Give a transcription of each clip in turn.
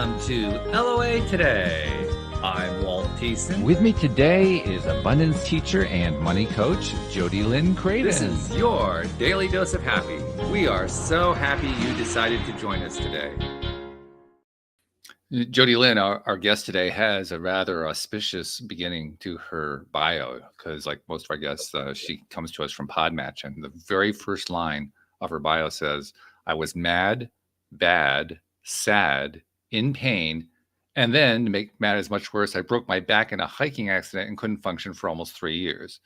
Welcome to LOA Today. I'm Walt Thiessen. With me today is abundance teacher and money coach, Jody Lynn Craven. This is your daily dose of happy. We are so happy you decided to join us today. Jody Lynn, our guest today, has a rather auspicious beginning to her bio because, like most of our guests, she comes to us from Podmatch, and the very first line of her bio says, "I was mad, bad, sad, in pain, and then, to make matters much worse, I broke my back in a hiking accident and couldn't function for almost 3 years."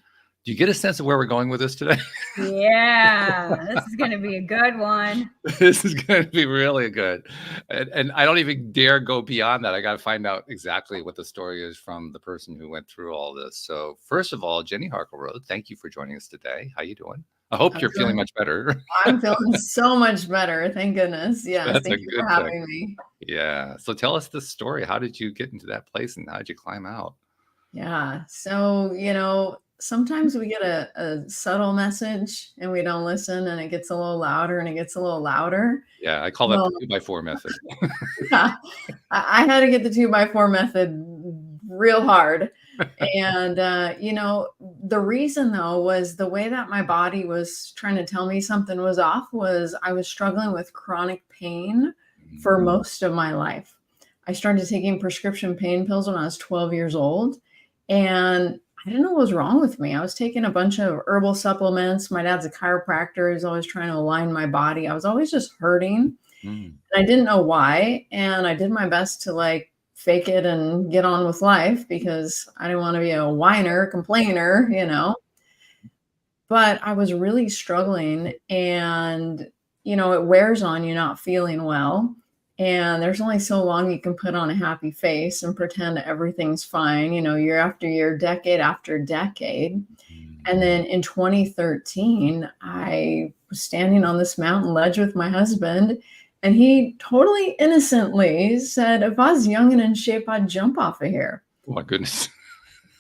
Do you get a sense of where we're going with this today? Yeah, this is going to be a good one. This is going to be really good. And I don't even dare go beyond that. I got to find out exactly what the story is from the person who went through all this. So first of all, Jenny Harkleroad, thank you for joining us today. How you doing? I hope you're feeling much better. I'm feeling so much better. Thank goodness. Yeah. Thank you for having me. Yeah. So tell us the story. How did you get into that place and how did you climb out? Yeah. So, sometimes we get a subtle message and we don't listen, and it gets a little louder and it gets a little louder. Yeah. I call that the 2x4 method. Yeah, I had to get the 2x4 method real hard. And, the reason though was the way that my body was trying to tell me something was off was I was struggling with chronic pain for most of my life. I started taking prescription pain pills when I was 12 years old, and I didn't know what was wrong with me. I was taking a bunch of herbal supplements. My dad's a chiropractor. He's always trying to align my body. I was always just hurting. And I didn't know why. And I did my best to fake it and get on with life because I didn't want to be a whiner, complainer, But I was really struggling, and, it wears on you not feeling well. And there's only so long you can put on a happy face and pretend everything's fine, year after year, decade after decade. And then in 2013, I was standing on this mountain ledge with my husband, and he totally innocently said, if I was young and in shape, I'd jump off of here. Oh my goodness.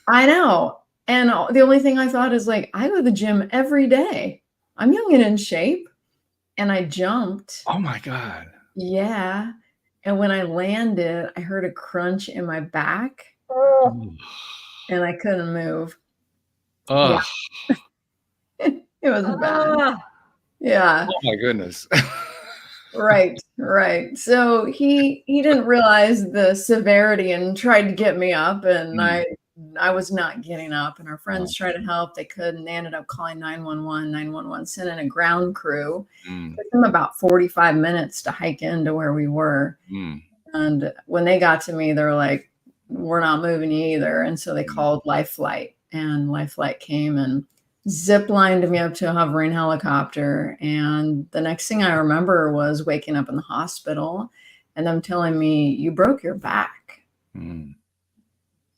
I know. And the only thing I thought is I go to the gym every day. I'm young and in shape. And I jumped. Oh my God. Yeah. And when I landed, I heard a crunch in my back and I couldn't move. Oh, yeah. It was bad. Yeah. Oh my goodness. Right. So he didn't realize the severity and tried to get me up, and I was not getting up, and our friends tried to help. They couldn't. They ended up calling 911. 911 sent in a ground crew. It took them about 45 minutes to hike into where we were. And when they got to me, they were like, we're not moving you either. And so they called Life Flight, and Life Flight came and zip lined me up to a hovering helicopter. And the next thing I remember was waking up in the hospital and them telling me, you broke your back.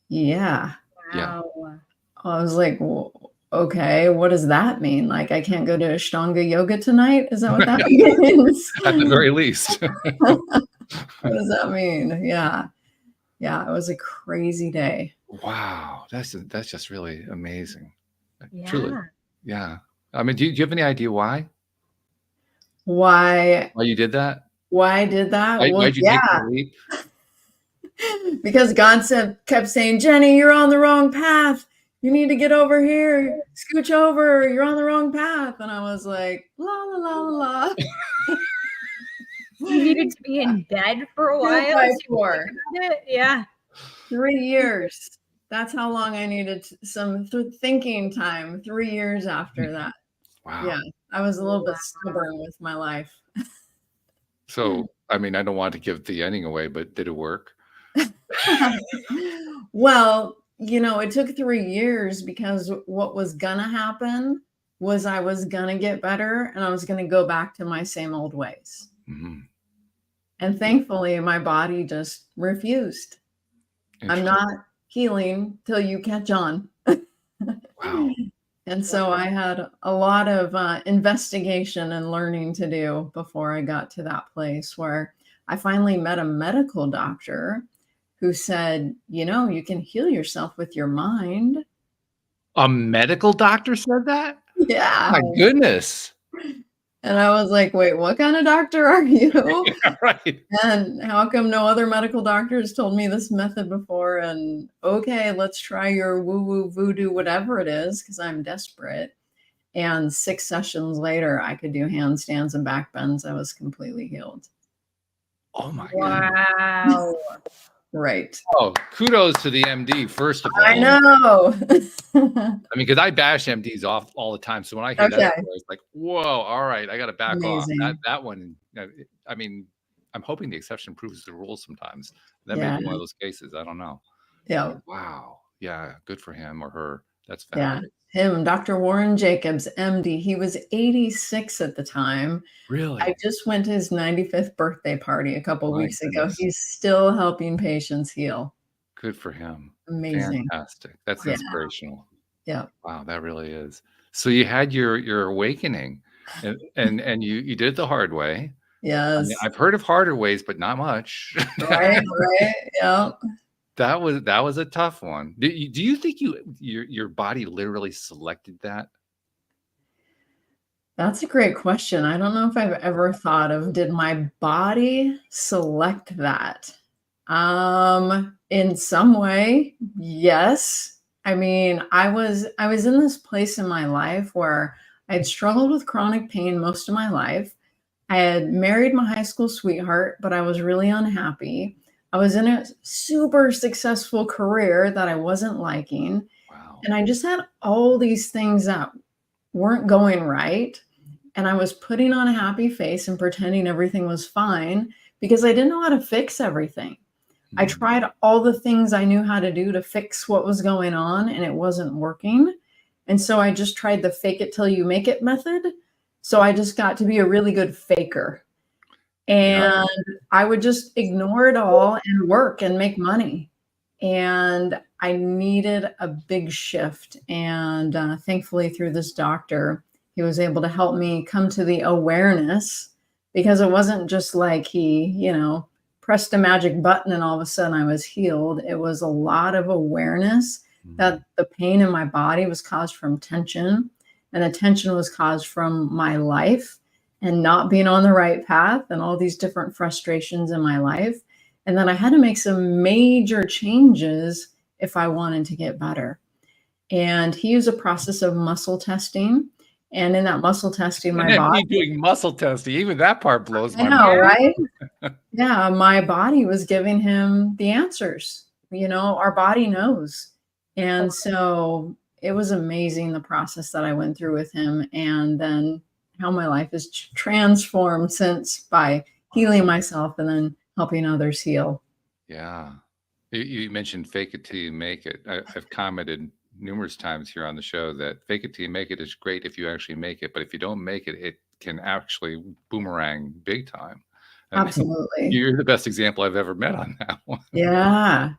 Yeah. Wow. I was like, well, okay, what does that mean? I can't go to Ashtanga yoga tonight? Is that what that means? At the very least. What does that mean? Yeah. It was a crazy day. Wow. That's just really amazing. Yeah. Truly. Yeah. I mean, do you have any idea why? Why you did that? Why I did that? Why'd you take the leap? Because God kept saying, Jenny, you're on the wrong path. You need to get over here. Scooch over. You're on the wrong path. And I was like, la, la, la, la, la. You needed to be in bed for a while. 2x4. Yeah. 3 years. That's how long I needed some thinking time. 3 years after that. Wow. Yeah. I was a little bit stubborn with my life. So, I mean, I don't want to give the ending away, but did it work? Well, it took 3 years because what was gonna happen was I was gonna get better and I was gonna go back to my same old ways. And thankfully, my body just refused. I'm not healing till you catch on. Wow. And so I had a lot of investigation and learning to do before I got to that place where I finally met a medical doctor who said, you can heal yourself with your mind. A medical doctor said that? Yeah. My goodness. And I was like, wait, what kind of doctor are you? Yeah, right. And how come no other medical doctors told me this method before? And okay, let's try your woo-woo voodoo, whatever it is, because I'm desperate. And 6 sessions later, I could do handstands and back bends. I was completely healed. Oh my God. Wow. Right. Oh, kudos to the MD, first of all. I know. I mean, because I bash MDs off all the time. So when I hear that, Okay. story, it's like, whoa, all right, I got to back off. Amazing. That one, I mean, I'm hoping the exception proves the rule sometimes. That may Yeah. be one of those cases. I don't know. Yeah. Wow. Yeah. Good for him or her. That's Yeah. fabulous. Him, Dr. Warren Jacobs, MD. He was 86 at the time. Really? I just went to his 95th birthday party a couple My weeks ago. goodness. He's still helping patients heal. Good for him. Amazing. Fantastic. That's Yeah. inspirational. Yeah. Wow, that really is. So you had your awakening, and you did it the hard way. I Yes. mean, I've heard of harder ways, but not much. Right. Yeah. That was a tough one. Do you think your body literally selected that? That's a great question. I don't know if I've ever thought of, did my body select that? In some way, yes. I mean, I was in this place in my life where I'd struggled with chronic pain most of my life. I had married my high school sweetheart, but I was really unhappy. I was in a super successful career that I wasn't liking. Wow. And I just had all these things that weren't going right. And I was putting on a happy face and pretending everything was fine because I didn't know how to fix everything. I tried all the things I knew how to do to fix what was going on, and it wasn't working. And so I just tried the fake it till you make it method. So I just got to be a really good faker. And I would just ignore it all and work and make money. And I needed a big shift. And thankfully, through this doctor, he was able to help me come to the awareness, because it wasn't just like he, pressed a magic button and all of a sudden I was healed. It was a lot of awareness that the pain in my body was caused from tension, and the tension was caused from my life and not being on the right path and all these different frustrations in my life. And then I had to make some major changes if I wanted to get better. And he used a process of muscle testing. And in that muscle testing, my body doing muscle testing, even that part blows my I know, mind. right? Yeah, my body was giving him the answers. Our body knows. And so it was amazing, the process that I went through with him, and then how my life has transformed since by healing myself and then helping others heal. Yeah. You mentioned fake it till you make it. I've commented numerous times here on the show that fake it till you make it is great if you actually make it, but if you don't make it, it can actually boomerang big time. And Absolutely. You're the best example I've ever met on that one. Yeah,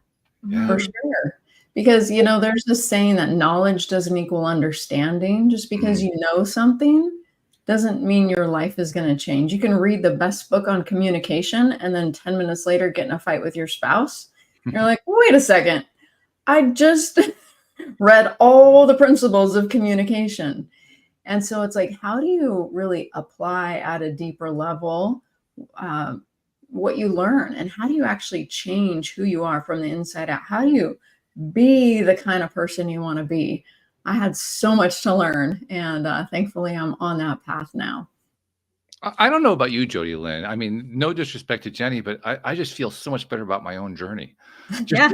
for sure. Because, there's this saying that knowledge doesn't equal understanding. Just because you know something doesn't mean your life is going to change. You can read the best book on communication and then 10 minutes later get in a fight with your spouse. You're like, wait a second. I just read all the principles of communication. And so it's like, how do you really apply at a deeper level what you learn? And how do you actually change who you are from the inside out? How do you be the kind of person you want to be? I had so much to learn, and thankfully I'm on that path now. I don't know about you, Jody Lynn. I mean, no disrespect to Jenny, but I just feel so much better about my own journey. Yeah.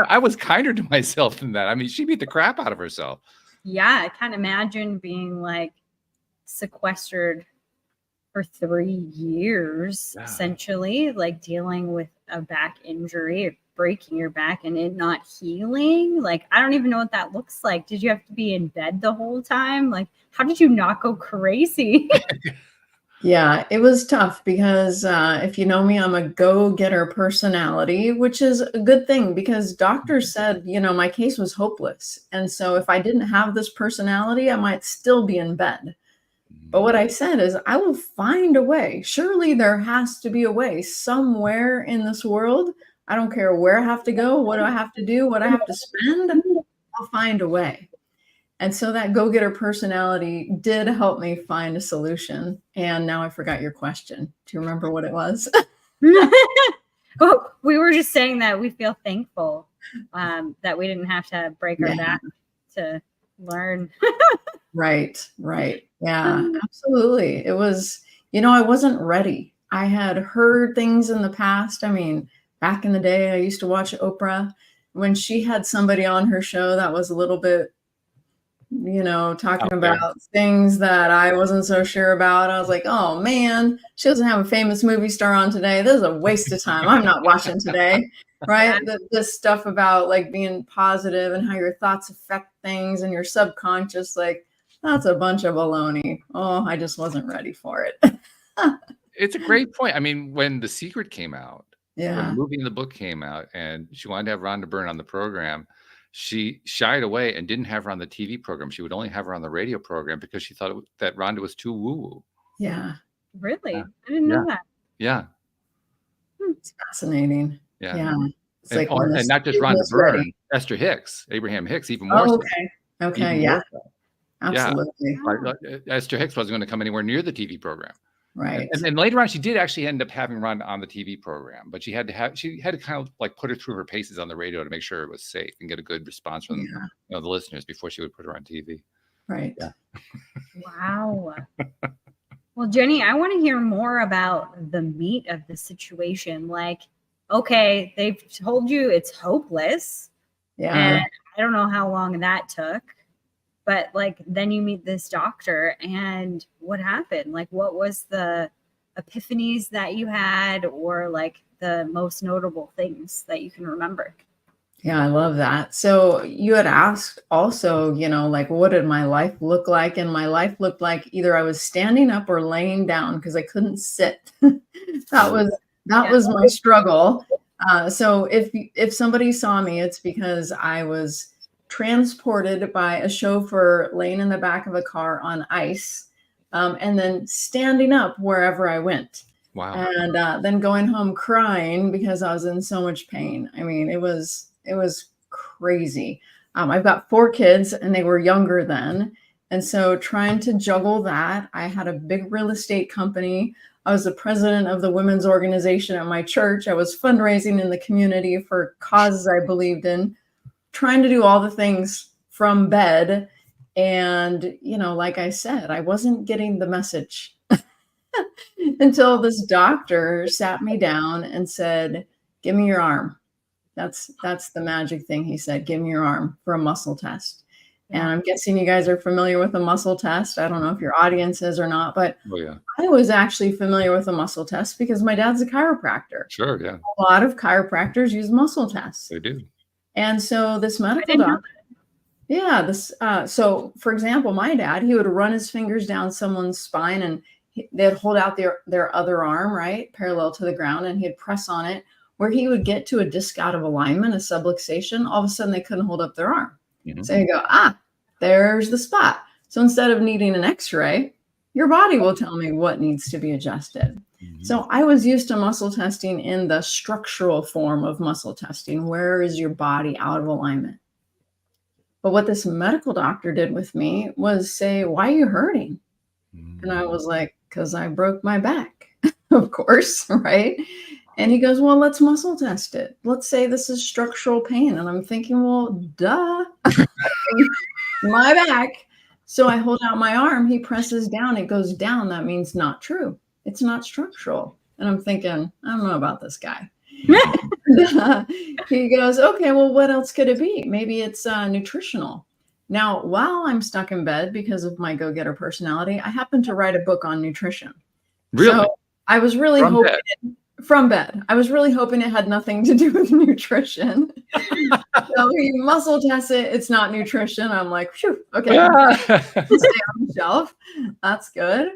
I was kinder to myself than that. I mean, she beat the crap out of herself. Yeah, I can't imagine being like sequestered for 3 years, essentially, like dealing with a back injury, breaking your back and it not healing. Like, I don't even know what that looks like. Did you have to be in bed the whole time? Like, how did you not go crazy? Yeah, it was tough because if you know me, I'm a go-getter personality, which is a good thing because doctors said, my case was hopeless. And so if I didn't have this personality, I might still be in bed. But what I said is, I will find a way. Surely there has to be a way somewhere in this world. I don't care where I have to go, what do I have to do, what I have to spend, I'll find a way. And so that go-getter personality did help me find a solution. And now I forgot your question. Do you remember what it was? Well, we were just saying that we feel thankful that we didn't have to break our back to learn. Right. Yeah, absolutely. It was, I wasn't ready. I had heard things in the past. I mean, back in the day, I used to watch Oprah. When she had somebody on her show that was a little bit, talking about things that I wasn't so sure about. I was like, oh man, she doesn't have a famous movie star on today. This is a waste of time. I'm not watching today. Right. This stuff about like being positive and how your thoughts affect things and your subconscious, like that's a bunch of baloney. Oh, I just wasn't ready for it. It's a great point. I mean, when The Secret came out, when Yeah. the movie and the book came out, and she wanted to have Rhonda Byrne on the program, she shied away and didn't have her on the TV program. She would only have her on the radio program because she thought that Rhonda was too woo-woo. Yeah. Really? Yeah. I didn't know that. Yeah. It's fascinating. Yeah. Yeah. It's And, like when and the not just student Rhonda was ready. Byrne, Esther Hicks, Abraham Hicks, even more Oh, so. okay. Okay. Even Yeah. more so. Absolutely. Like, Esther Hicks wasn't going to come anywhere near the TV program. Right. And then later on, she did actually end up having Rhonda on the TV program, but she had to kind of like put her through her paces on the radio to make sure it was safe and get a good response from the listeners before she would put her on TV. Right. Yeah. Wow. Well, Jenny, I want to hear more about the meat of the situation. Like, okay, they've told you it's hopeless. Yeah. And I don't know how long that took. But like, then you meet this doctor, and what happened? Like, what was the epiphanies that you had, or like the most notable things that you can remember? Yeah, I love that. So you had asked also, like what did my life look like? And my life looked like either I was standing up or laying down because I couldn't sit. that was my struggle. So if somebody saw me, it's because I was transported by a chauffeur laying in the back of a car on ice, and then standing up wherever I went. Wow. And then going home crying because I was in so much pain. I mean, it was crazy. I've got 4 kids and they were younger then. And so trying to juggle that, I had a big real estate company. I was the president of the women's organization at my church. I was fundraising in the community for causes I believed in, trying to do all the things from bed. And, like I said, I wasn't getting the message until this doctor sat me down and said, give me your arm. That's the magic thing. He said, give me your arm for a muscle test. And I'm guessing you guys are familiar with a muscle test. I don't know if your audience is or not, but I was actually familiar with a muscle test because my dad's a chiropractor. Sure, yeah. A lot of chiropractors use muscle tests. They do. And so this medical doctor, so for example, my dad, he would run his fingers down someone's spine and they'd hold out their other arm, right, parallel to the ground, and he'd press on it. Where he would get to a disc out of alignment, a subluxation, all of a sudden they couldn't hold up their arm. Mm-hmm. So you go, there's the spot. So instead of needing an x-ray, your body will tell me what needs to be adjusted. Mm-hmm. So I was used to muscle testing in the structural form of muscle testing. Where is your body out of alignment? But what this medical doctor did with me was say, why are you hurting? Mm-hmm. And I was like, because I broke my back, of course, right? And he goes, well, let's muscle test it. Let's say this is structural pain. And I'm thinking, well, duh, my back. So I hold out my arm. He presses down. It goes down. That means not true. It's not structural. And I'm thinking, I don't know about this guy. He goes, okay, well, what else could it be? Maybe it's nutritional. Now, while I'm stuck in bed because of my go-getter personality, I happen to write a book on nutrition. Really? So I was really hoping from bed. I was really hoping it had nothing to do with nutrition. So we muscle test it. It's not nutrition. I'm like, phew, okay. Stay on the shelf. That's good.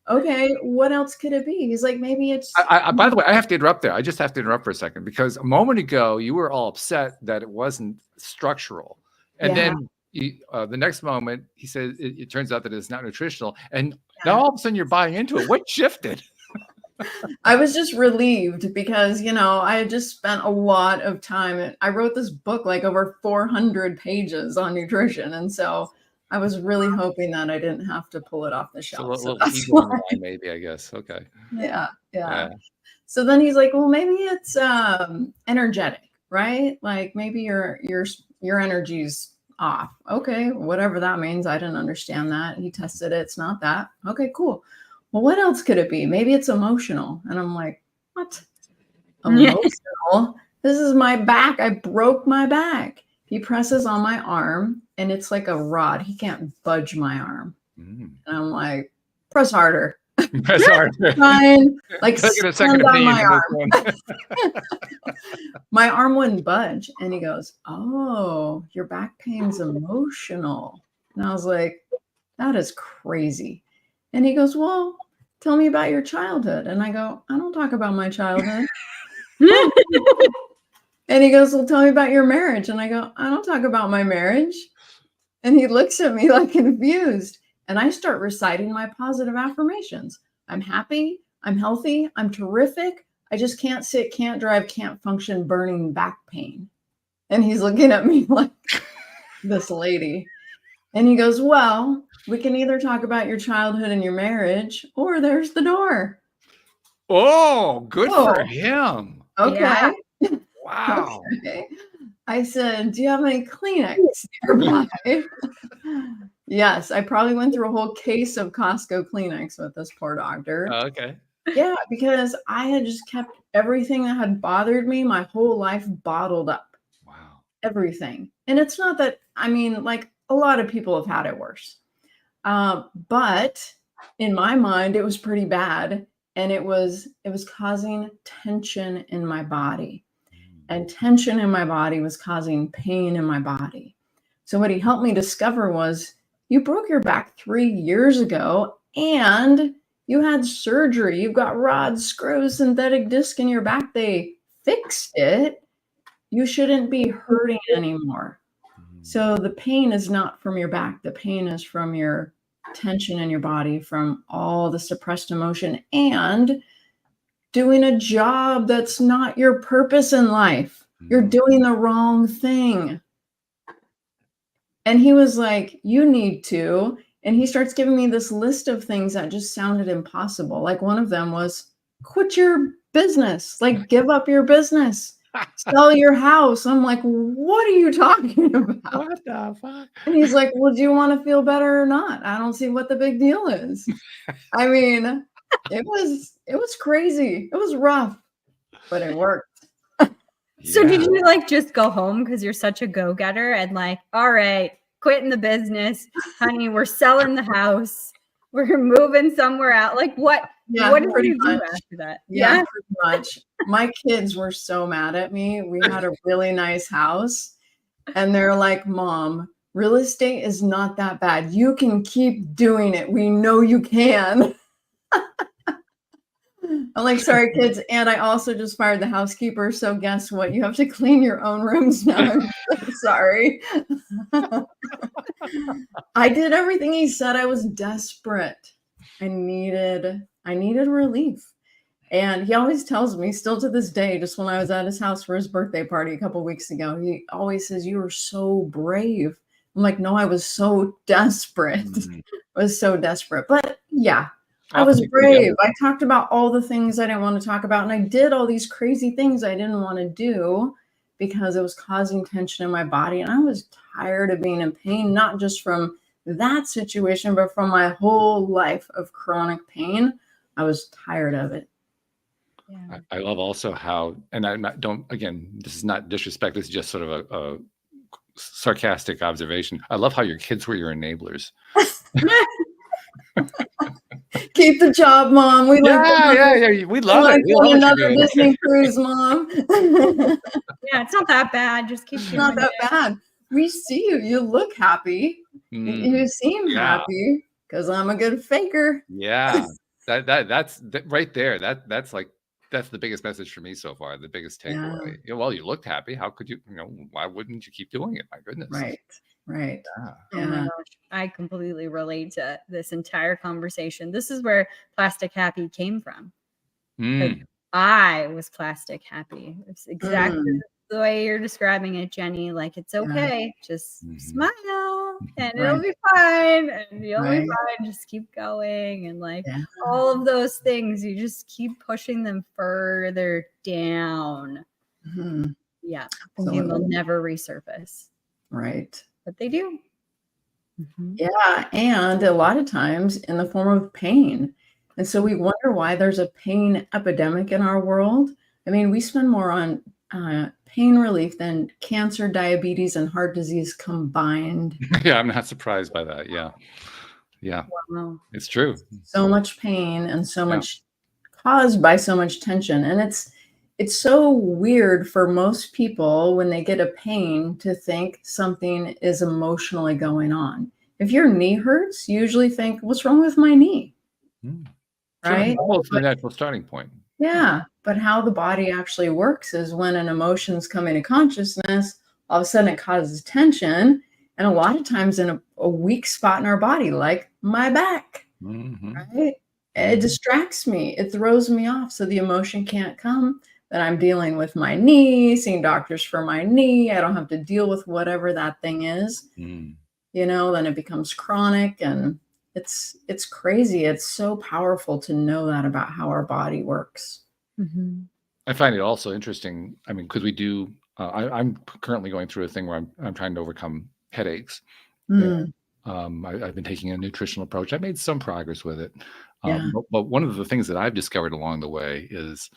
Okay, what else could it be? He's like, maybe it's. By the way, I have to interrupt there. I just have to interrupt for a second because a moment ago you were all upset that it wasn't structural, and then the next moment he said it turns out that it's not nutritional, and now all of a sudden you're buying into it. What shifted? I was just relieved because, I had just spent a lot of time. I wrote this book like over 400 pages on nutrition. And so I was really hoping that I didn't have to pull it off the So shelf. a So little that's ego on the why. line, maybe, I guess. Okay. Yeah. Yeah. So then he's like, well, maybe it's energetic, right? Like maybe your energy's off. Okay, whatever that means. I didn't understand that. He tested it. It's not that. Okay, cool. Well, what else could it be? Maybe it's emotional. And I'm like, what? Emotional? This is my back. I broke my back. He presses on my arm and it's like a rod. He can't budge my arm. Mm. And I'm like, press harder. Press hard. Fine. Like Can I get a second stand on opinion my on this arm. one? My arm wouldn't budge. And he goes, oh, your back pain's emotional. And I was like, that is crazy. And he goes, well, tell me about your childhood. And I go, I don't talk about my childhood. And he goes, well, tell me about your marriage. And I go, I don't talk about my marriage. And he looks at me like confused. And I start reciting my positive affirmations. I'm happy. I'm healthy. I'm terrific. I just can't sit, can't drive, can't function, burning back pain. And he's looking at me like this lady. And he goes, well, we can either talk about your childhood and your marriage, or there's the door. Oh, good for Oh. him. Okay. Yeah. Wow. Okay. I said, do you have any Kleenex nearby? Yes, I probably went through a whole case of Costco Kleenex with this poor doctor. Okay. Yeah, because I had just kept everything that had bothered me my whole life bottled up. Wow. Everything. And it's not that, I mean, like a lot of people have had it worse. But in my mind, it was pretty bad. And it was causing tension in my body. And tension in my body was causing pain in my body. So what he helped me discover was, you broke your back 3 years ago and you had surgery. You've got rods, screws, synthetic disc in your back. They fixed it. You shouldn't be hurting anymore. So the pain is not from your back. The pain is from your tension in your body, from all the suppressed emotion and doing a job that's not your purpose in life. You're doing the wrong thing. And he was like, you need to. And he starts giving me this list of things that just sounded impossible. Like one of them was, quit your business, like give up your business, sell your house. I'm like, what are you talking about? What the fuck? And he's like, well, do you want to feel better or not? I don't see what the big deal is. I mean, it was crazy. It was rough, but it worked. So did you like just go home because you're such a go-getter and like, all right, quitting the business, honey, we're selling the house, we're moving somewhere out. Like what? Yeah, what did pretty you do much. after that? Yeah, pretty much. My kids were so mad at me. We had a really nice house, and they're like, Mom, real estate is not that bad. You can keep doing it. We know you can. I'm like, sorry, kids. And I also just fired the housekeeper. So guess what? You have to clean your own rooms now. I'm so sorry. I did everything he said. I was desperate. I needed relief. And he always tells me, still to this day, just when I was at his house for his birthday party a couple weeks ago, he always says, you were so brave. I'm like, no, I was so desperate. I was so desperate. But yeah, I was brave. I talked about all the things I didn't want to talk about. And I did all these crazy things I didn't want to do because it was causing tension in my body. And I was tired of being in pain, not just from that situation, but from my whole life of chronic pain. I was tired of it. Yeah. I love also how, and again, this is not disrespect. This is just sort of a sarcastic observation. I love how your kids were your enablers. Keep the job, Mom. We We love it. We love another Disney cruise, Mom. Yeah, it's not that bad. Just keep It's not that bad. We see you. You look happy. You seem happy because I'm a good faker. Yeah, that's right there. That's the biggest message for me so far. The biggest takeaway. Yeah, well, you looked happy. How could you? Why wouldn't you keep doing it? My goodness. Right. Yeah. Oh my gosh, I completely relate to this entire conversation. This is where Plastic Happy came from. I was plastic happy. It's exactly the way you're describing it, Jenny. Like, it's okay. Just smile. and Right. it'll be fine, and you'll Right. be fine. Just keep going, and like Yeah. all of those things, you just keep pushing them further down. Mhm. Yeah, thinking they'll Absolutely. never resurface, Right. but they do. Mhm. Yeah, and a lot of times in the form of pain. And so we wonder why there's a pain epidemic in our world. I mean, we spend more on pain relief than cancer, diabetes, and heart disease combined. Yeah, I'm not surprised by that. Yeah. Yeah, Wow. it's true. So much pain and so Yeah. much caused by so much tension. And it's so weird for most people when they get a pain to think something is emotionally going on. If your knee hurts, you usually think, what's wrong with my knee? Mm. Sure, Right? almost the natural starting point. Yeah. But how the body actually works is when an emotion's come into consciousness, all of a sudden it causes tension. And a lot of times in a weak spot in our body, like my back, Mhm. right? It distracts me. It throws me off. So the emotion can't come. Then I'm dealing with my knee, seeing doctors for my knee. I don't have to deal with whatever that thing is. Mm. Then it becomes chronic, and it's crazy. It's so powerful to know that about how our body works. Mhm. I find it also interesting. I mean, because we do. I'm currently going through a thing where I'm trying to overcome headaches. Mm, I've been taking a nutritional approach. I made some progress with it. yeah. But one of the things that I've discovered along the way is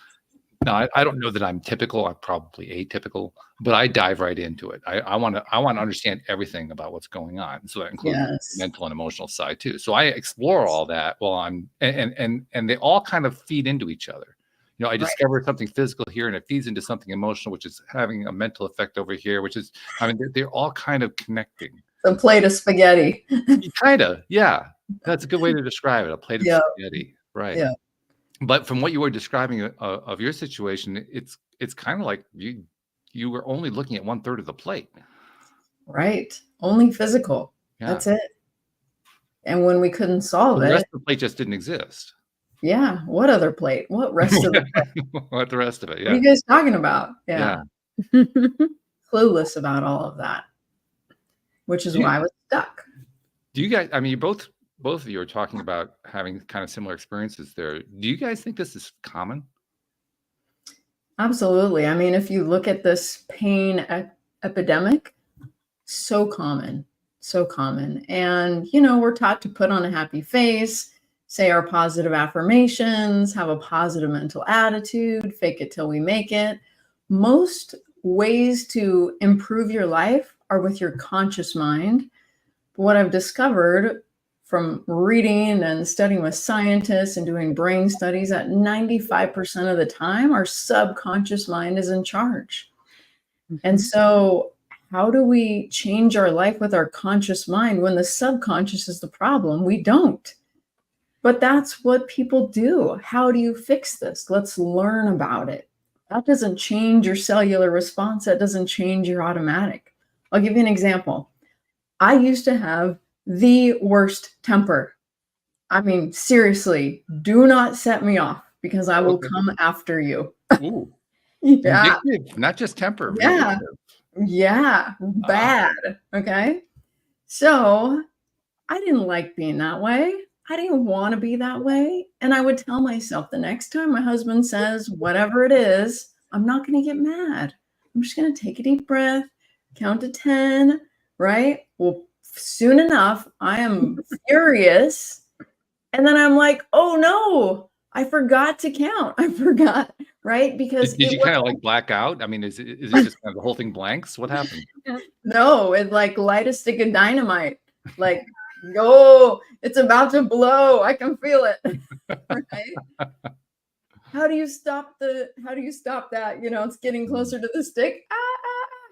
now I don't know that I'm typical. I'm probably atypical, but I dive right into it. I want to understand everything about what's going on. So that includes the Yes. mental and emotional side too. So I explore all that while I'm and they all kind of feed into each other. I Right. discover something physical here and it feeds into something emotional, which is having a mental effect over here, which is, I mean, they're all kind of connecting. A plate of spaghetti. Kind of, yeah. That's a good way to describe it. A plate of Yeah. spaghetti, right? Yeah. But from what you were describing of your situation, it's kind of like you were only looking at 1/3 of the plate. Right. Only physical. Yeah. That's it. And when we couldn't solve The rest it, of the plate just didn't exist. yeah, what other plate? What rest of the plate? What the rest of it? What are Yeah. you guys talking about? Yeah. Clueless about all of that, which is Do you, why I was stuck. do you guys? I mean, you both of you are talking about having kind of similar experiences there. Do you guys think this is common? Absolutely. I mean, if you look at this pain epidemic, so common, so common. And, we're taught to put on a happy face, say our positive affirmations, have a positive mental attitude, fake it till we make it. Most ways to improve your life are with your conscious mind. But what I've discovered from reading and studying with scientists and doing brain studies, that 95% of the time, our subconscious mind is in charge. And so how do we change our life with our conscious mind when the subconscious is the problem? We don't. But that's what people do. How do you fix this? Let's learn about it. That doesn't change your cellular response. That doesn't change your automatic. I'll give you an example. I used to have the worst temper. I mean, seriously, do not set me off because I will Okay. come after you. Ooh, Yeah. vindictive, not just temper. Yeah. Vindictive. Yeah. Bad. Okay. So I didn't like being that way. I didn't want to be that way. And I would tell myself the next time my husband says whatever it is, I'm not going to get mad. I'm just going to take a deep breath, count to 10, right? Well, soon enough, I am furious. And then I'm like, oh no, I forgot to count. I forgot, right? Because Did you kind of like black out? I mean, is it just kind of the whole thing blanks? What happened? No, it's like light a stick of dynamite. Like, oh, it's about to blow. I can feel it. Right? How do you stop that? It's getting closer to the stick.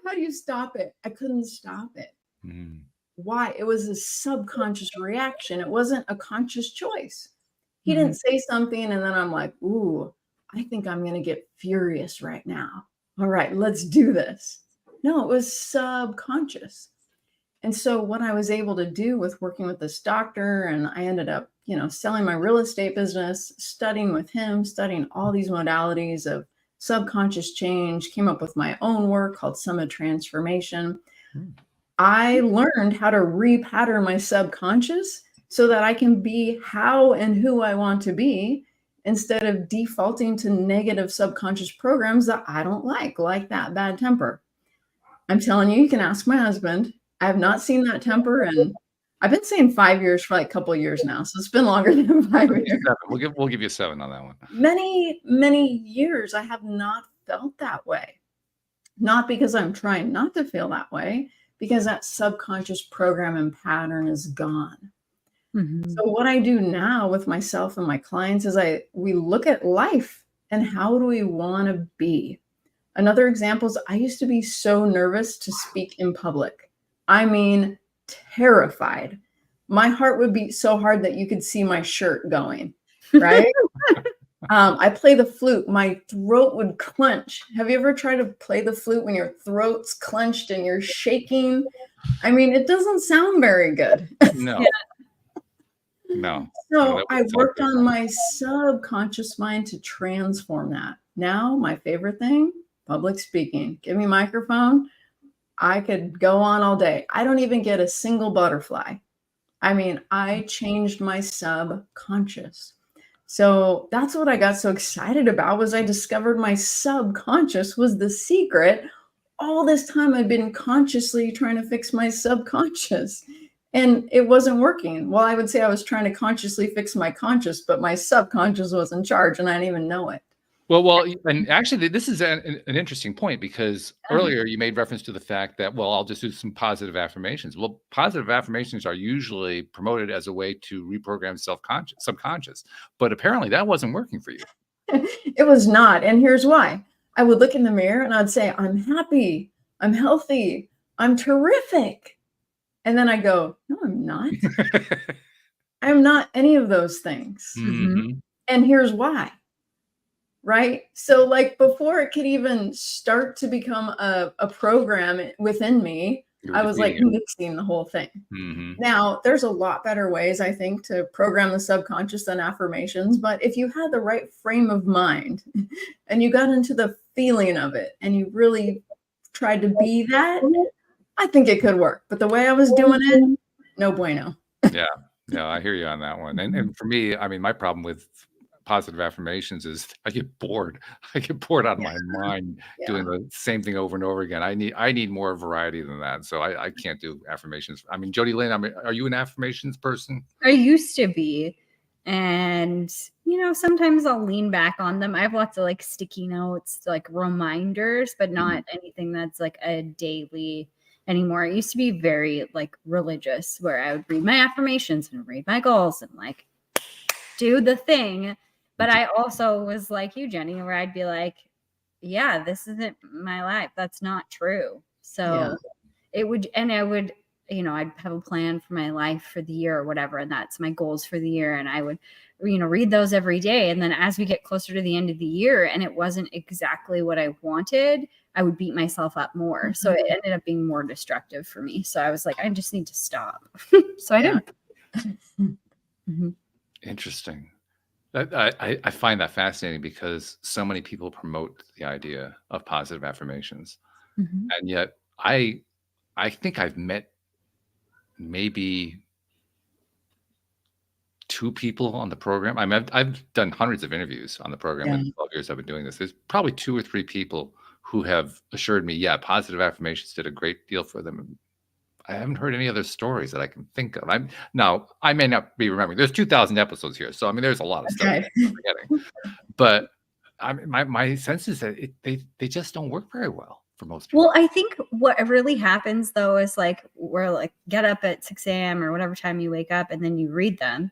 How do you stop it? I couldn't stop it. Mm. Why? It was a subconscious reaction. It wasn't a conscious choice. He didn't say something and then I'm like, ooh, I think I'm going to get furious right now. All right, let's do this. No, it was subconscious. And so what I was able to do with working with this doctor, and I ended up, selling my real estate business, studying with him, studying all these modalities of subconscious change, came up with my own work called Summit Transformation. I learned how to repattern my subconscious so that I can be how and who I want to be instead of defaulting to negative subconscious programs that I don't like that bad temper. I'm telling you, you can ask my husband. I have not seen that temper, and I've been saying 5 years for like a couple of years now, so it's been longer than 5 years. We'll give you 7 on that one. Many years I have not felt that way. Not because I'm trying not to feel that way, because that subconscious program and pattern is gone. So what I do now with myself and my clients is we look at life and how do we want to be. Another example is I used to be so nervous to speak in public. I mean, terrified. My heart would beat so hard that you could see my shirt going, right? I play the flute. My throat would clench. Have you ever tried to play the flute when your throat's clenched and you're shaking? I mean, it doesn't sound very good. No. No. So I worked on my subconscious mind to transform that. Now, my favorite thing, public speaking. Give me a microphone. I could go on all day. I don't even get a single butterfly. I mean, I changed my subconscious. So that's what I got so excited about, was I discovered my subconscious was the secret. All this time I've been consciously trying to fix my subconscious, and it wasn't working. Well, I would say I was trying to consciously fix my conscious, but my subconscious was in charge and I didn't even know it. Well, and actually, this is an interesting point, because earlier you made reference to the fact that, well, I'll just do some positive affirmations. Well, positive affirmations are usually promoted as a way to reprogram subconscious, but apparently that wasn't working for you. It was not, and here's why. I would look in the mirror and I'd say, I'm happy, I'm healthy, I'm terrific. And then I go, no, I'm not. I'm not any of those things. And here's why. Right? So like before it could even start to become a program within me, I was like mixing the whole thing. Now, there's a lot better ways, I think, to program the subconscious than affirmations. But if you had the right frame of mind and you got into the feeling of it and you really tried to be that, I think it could work. But the way I was doing it, no bueno. Yeah, I hear you on that one. And for me, I mean, my problem with positive affirmations is I get bored. I get bored out of my mind doing the same thing over and over again. I need more variety than that. So I can't do affirmations. I mean, Jody Lynn, are you an affirmations person? I used to be. And, sometimes I'll lean back on them. I have lots of like sticky notes, like reminders, but not anything that's like a daily anymore. It used to be very like religious, where I would read my affirmations and read my goals and like do the thing. But I also was like you, Jenny, where I'd be like, yeah, this isn't my life. That's not true. So I would, I'd have a plan for my life for the year or whatever. And that's my goals for the year. And I would, read those every day. And then as we get closer to the end of the year and it wasn't exactly what I wanted, I would beat myself up more. So it ended up being more destructive for me. So I was like, I just need to stop. So I did. Interesting. I find that fascinating, because so many people promote the idea of positive affirmations. And yet I think I've met maybe 2 people on the program. I mean, I've done hundreds of interviews on the program in the 12 years I've been doing this. There's probably 2 or 3 people who have assured me, yeah, positive affirmations did a great deal for them. I haven't heard any other stories that I can think of. I may not be remembering. There's 2,000 episodes here, so I mean, there's a lot of stuff I'm forgetting. But I mean, my sense is that they just don't work very well for most people. Well, I think what really happens though is like we're like get up at 6 a.m. or whatever time you wake up, and then you read them,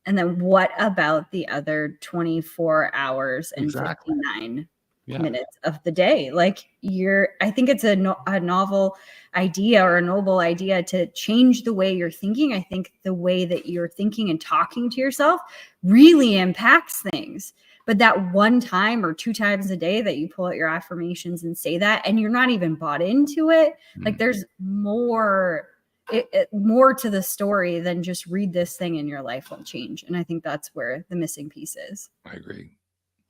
and then what about the other 24 hours and 59 minutes of the day? Like I think it's a novel idea or a noble idea to change the way you're thinking. I think the way that you're thinking and talking to yourself really impacts things. But that one time or 2 times a day that you pull out your affirmations and say that, and you're not even bought into it, like there's more to the story than just read this thing and your life will change. And I think that's where the missing piece is. I agree.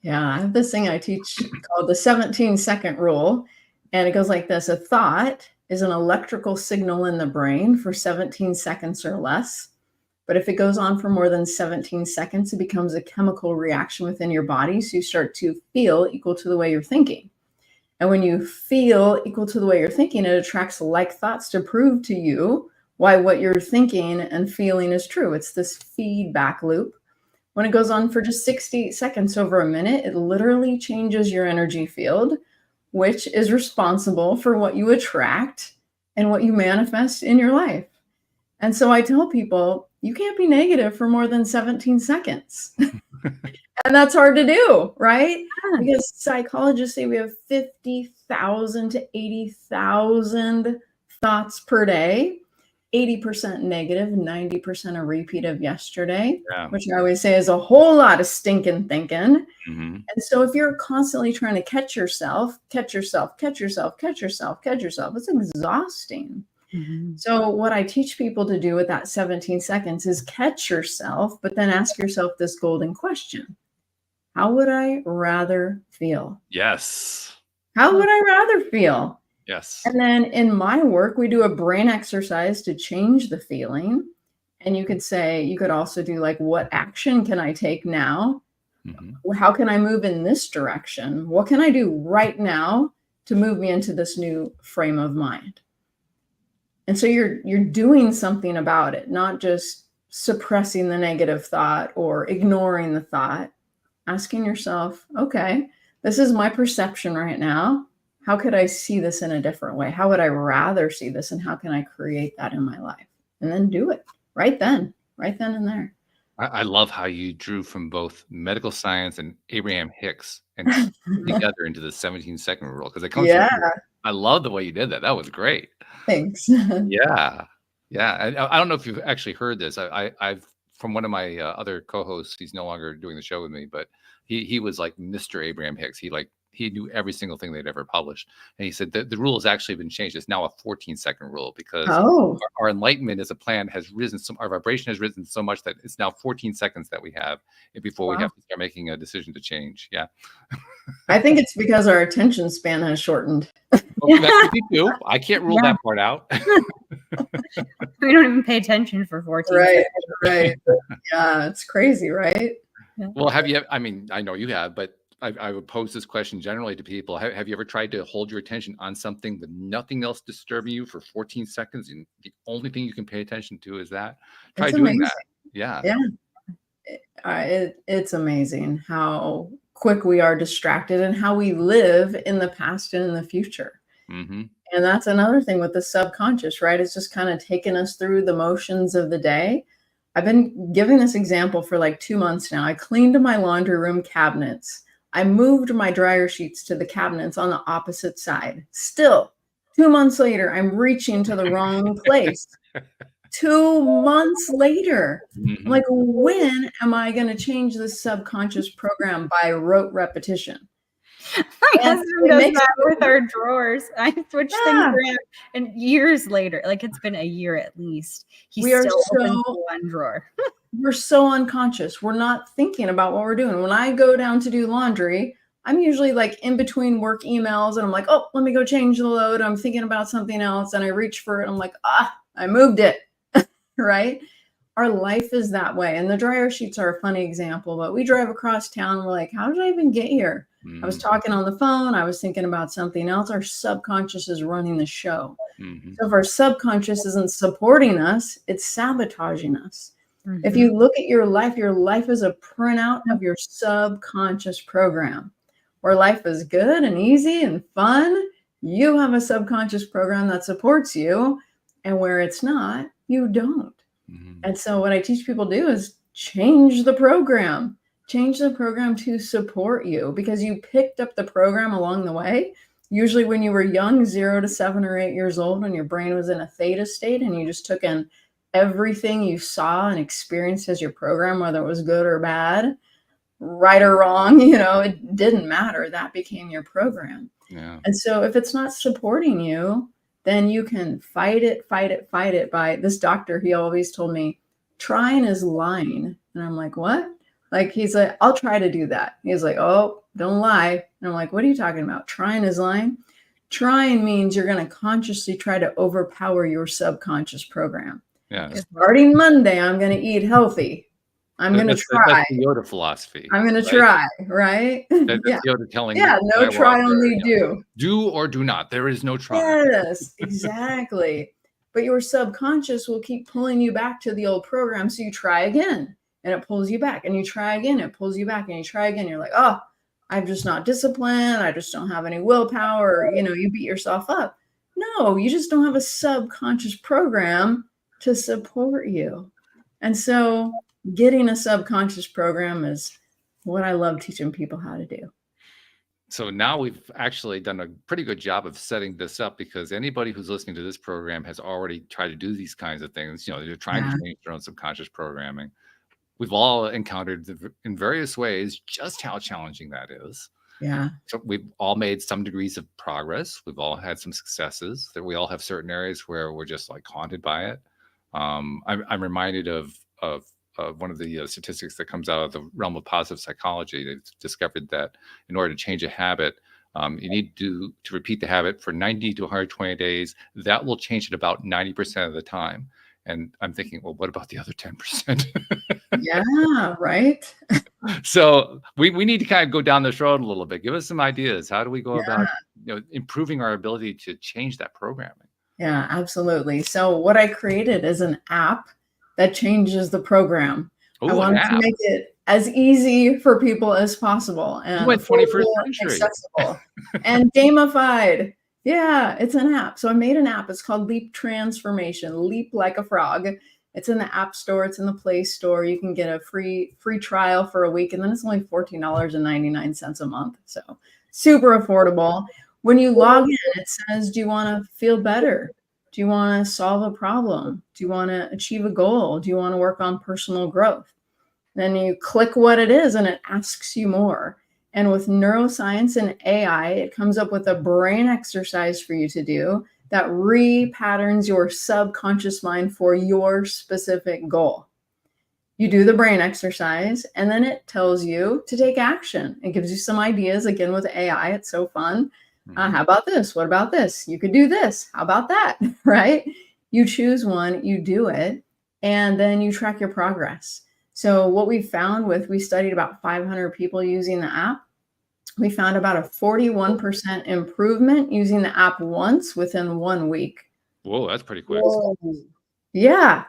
Yeah, I have this thing I teach called the 17-second rule. And it goes like this. A thought is an electrical signal in the brain for 17 seconds or less. But if it goes on for more than 17 seconds, it becomes a chemical reaction within your body. So you start to feel equal to the way you're thinking. And when you feel equal to the way you're thinking, it attracts like thoughts to prove to you why what you're thinking and feeling is true. It's this feedback loop. When it goes on for just 60 seconds over a minute, it literally changes your energy field, which is responsible for what you attract and what you manifest in your life. And so I tell people, you can't be negative for more than 17 seconds. And that's hard to do, right? Yeah. Because psychologists say we have 50,000 to 80,000 thoughts per day, 80% negative, 90% a repeat of yesterday, which I always say is a whole lot of stinking thinking. And so if you're constantly trying to catch yourself, it's exhausting. So what I teach people to do with that 17 seconds is catch yourself, but then ask yourself this golden question. How would I rather feel? Yes. How would I rather feel? Yes. And then in my work, we do a brain exercise to change the feeling. And you could say, you could also do like, what action can I take now? How can I move in this direction? What can I do right now to move me into this new frame of mind? And so you're doing something about it, not just suppressing the negative thought or ignoring the thought, asking yourself, okay, this is my perception right now. How could I see this in a different way? How would I rather see this? And how can I create that in my life? And then do it right then and there. I love how you drew from both medical science and Abraham Hicks and together into the 17-second rule, because it comes from, I love the way you did that. That was great. Thanks. Yeah. I don't know if you've actually heard this. I've from one of my other co-hosts. He's no longer doing the show with me, but he was like Mr. Abraham Hicks. He knew every single thing they'd ever published. And he said the rule has actually been changed. It's now a 14-second rule because our enlightenment as a plan has risen. Our vibration has risen so much that it's now 14 seconds that we have before we have to start making a decision to change. Yeah. I think it's because our attention span has shortened. Well, that could be too. I can't rule that part out. We don't even pay attention for 14 seconds. Right. Yeah, it's crazy, right? Well, have you? I mean, I know you have, but I would pose this question generally to people. Have you ever tried to hold your attention on something with nothing else disturbing you for 14 seconds? And the only thing you can pay attention to is that? Try doing that. Yeah. It's amazing how quick we are distracted and how we live in the past and in the future. And that's another thing with the subconscious, right? It's just kind of taking us through the motions of the day. I've been giving this example for like 2 months now. I cleaned my laundry room cabinets. I moved my dryer sheets to the cabinets on the opposite side. Still, 2 months later, I'm reaching to the wrong place. 2 months later, I'm like, when am I going to change this subconscious program by rote repetition? My husband does that with our drawers. I switch things around, and years later, like it's been a year at least, he still opens one drawer. We're so unconscious. We're not thinking about what we're doing. When I go down to do laundry, I'm usually like in between work emails, and I'm like, oh, let me go change the load. I'm thinking about something else, and I reach for it. I'm like, I moved it. Right? Our life is that way. And the dryer sheets are a funny example, but we drive across town. And we're like, how did I even get here? I was talking on the phone. I was thinking about something else. Our subconscious is running the show. So if our subconscious isn't supporting us, it's sabotaging us. If you look at your life is a printout of your subconscious program. Where life is good and easy and fun, you have a subconscious program that supports you. And where it's not, you don't. And so what I teach people to do is change the program. Change the program to support you, because you picked up the program along the way. Usually when you were young, 0 to 7 or 8 years old, when your brain was in a theta state and you just took in everything you saw and experienced as your program, whether it was good or bad, right or wrong, it didn't matter. That became your program. And so if it's not supporting you, then you can fight it by this doctor. He always told me, trying is lying. And I'm like, what? Like, he's like, I'll try to do that. He's like, oh, don't lie. And I'm like, what are you talking about? Trying is lying. Trying means you're going to consciously try to overpower your subconscious program. Yeah. Starting Monday, I'm going to eat healthy. I'm going to try. That's the Yoda philosophy. I'm going to try, right? That's Yoda telling yeah, no try, only do. Do or do not. There is no try. Yes, exactly. But your subconscious will keep pulling you back to the old program. So you try again and it pulls you back, and you try again, it pulls you back, and you try again. You're like, oh, I'm just not disciplined. I just don't have any willpower. You beat yourself up. No, you just don't have a subconscious program to support you. And so getting a subconscious program is what I love teaching people how to do. So now we've actually done a pretty good job of setting this up, because anybody who's listening to this program has already tried to do these kinds of things. They're trying to change their own subconscious programming. We've all encountered in various ways just how challenging that is. Yeah. So we've all made some degrees of progress. We've all had some successes. That we all have certain areas where we're just like haunted by it. I'm reminded of one of the statistics that comes out of the realm of positive psychology. They've discovered that in order to change a habit, you need to repeat the habit for 90 to 120 days. That will change it about 90% of the time. And I'm thinking, well, what about the other 10%? Yeah, right. So we need to kind of go down this road a little bit. Give us some ideas. How do we go about improving our ability to change that programming? Yeah, absolutely. So what I created is an app that changes the program. I wanted to make it as easy for people as possible, and 21st century, accessible, and gamified. Yeah, it's an app. So I made an app. It's called Leap Transformation. Leap like a frog. It's in the App Store. It's in the Play Store. You can get a free trial for a week, and then it's only $14.99 a month. So super affordable. When you log in, it says, do you want to feel better? Do you want to solve a problem? Do you want to achieve a goal? Do you want to work on personal growth? Then you click what it is, and it asks you more. And with neuroscience and AI, it comes up with a brain exercise for you to do that repatterns your subconscious mind for your specific goal. You do the brain exercise, and then it tells you to take action. It gives you some ideas. Again, with AI, it's so fun. How about this? What about this? You could do this. How about that? Right? You choose one, you do it, and then you track your progress. So what we found we studied about 500 people using the app. We found about a 41% improvement using the app once within 1 week. Whoa, that's pretty quick. Whoa. Yeah,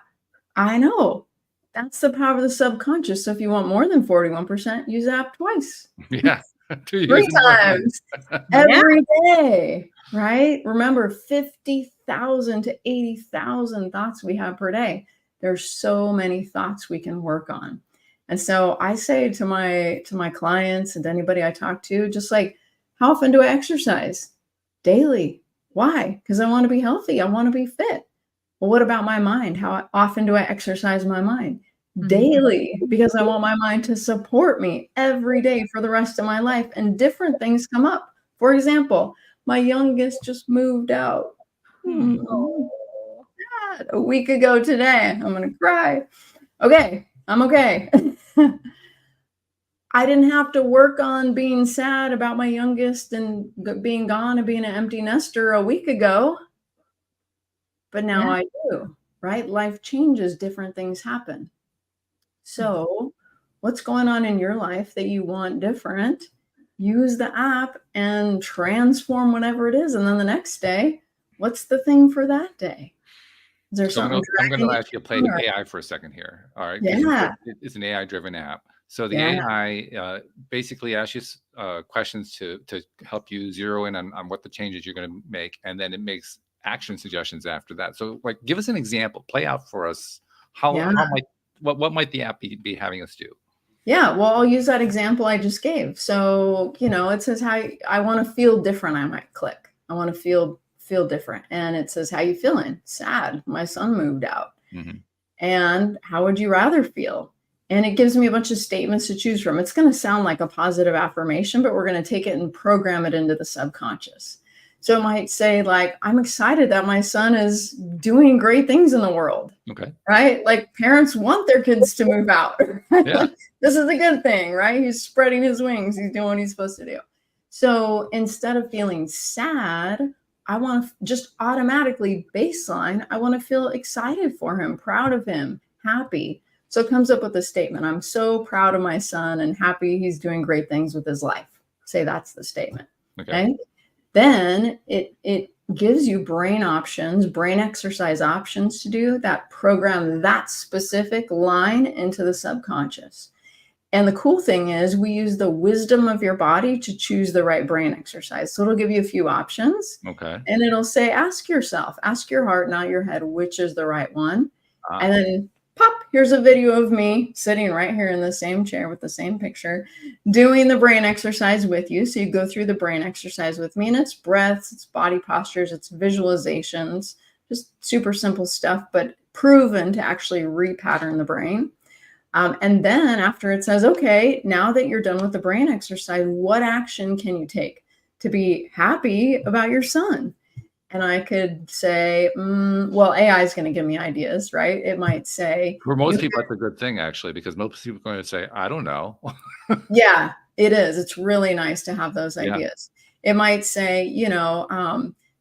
I know. That's the power of the subconscious. So if you want more than 41%, use the app twice. Yeah. 3 times every day, right? Remember, 50,000 to 80,000 thoughts we have per day. There's so many thoughts we can work on. And so I say to my clients and anybody I talk to, just like, how often do I exercise? Daily. Why? Because I want to be healthy. I want to be fit. Well, what about my mind? How often do I exercise my mind? Daily, because I want my mind to support me every day for the rest of my life. And different things come up. For example, my youngest just moved out. Oh, God, a week ago today. I'm going to cry. Okay, I'm okay. I didn't have to work on being sad about my youngest and being gone and being an empty nester a week ago. But now I do, right? Life changes, different things happen. So what's going on in your life that you want different? Use the app and transform whatever it is. And then the next day, what's the thing for that day? Is there something? I'm going to ask you to play AI for a second here. All right. Yeah. It's an AI driven app. So the AI basically asks you questions to help you zero in on what the changes you're going to make. And then it makes action suggestions after that. So like, give us an example, play out for us. What might the app be having us do? Yeah, well, I'll use that example I just gave. So, it says how I want to feel different. I might click. I want to feel different. And it says, how you feeling? Sad. My son moved out. Mm-hmm. And how would you rather feel? And it gives me a bunch of statements to choose from. It's going to sound like a positive affirmation, but we're going to take it and program it into the subconscious. So it might say, like, I'm excited that my son is doing great things in the world. Okay. Right? Like, parents want their kids to move out. Yeah. This is a good thing, right? He's spreading his wings. He's doing what he's supposed to do. So instead of feeling sad, I want to just automatically baseline, I want to feel excited for him, proud of him, happy. So it comes up with a statement. I'm so proud of my son and happy he's doing great things with his life. Say that's the statement. Okay. Then it gives you brain options, brain exercise options to do that program that specific line into the subconscious. And the cool thing is we use the wisdom of your body to choose the right brain exercise. So it'll give you a few options. Okay. And it'll say, ask yourself, ask your heart, not your head, which is the right one. And then pop, here's a video of me sitting right here in the same chair with the same picture, doing the brain exercise with you. So you go through the brain exercise with me, and it's breaths, it's body postures, it's visualizations, just super simple stuff, but proven to actually repattern the brain. And then after it says, okay, now that you're done with the brain exercise, what action can you take to be happy about your son? And I could say, well, AI is going to give me ideas, right? It might say. For most people, that's a good thing, actually, because most people are going to say, I don't know. Yeah, it is. It's really nice to have those ideas. It might say,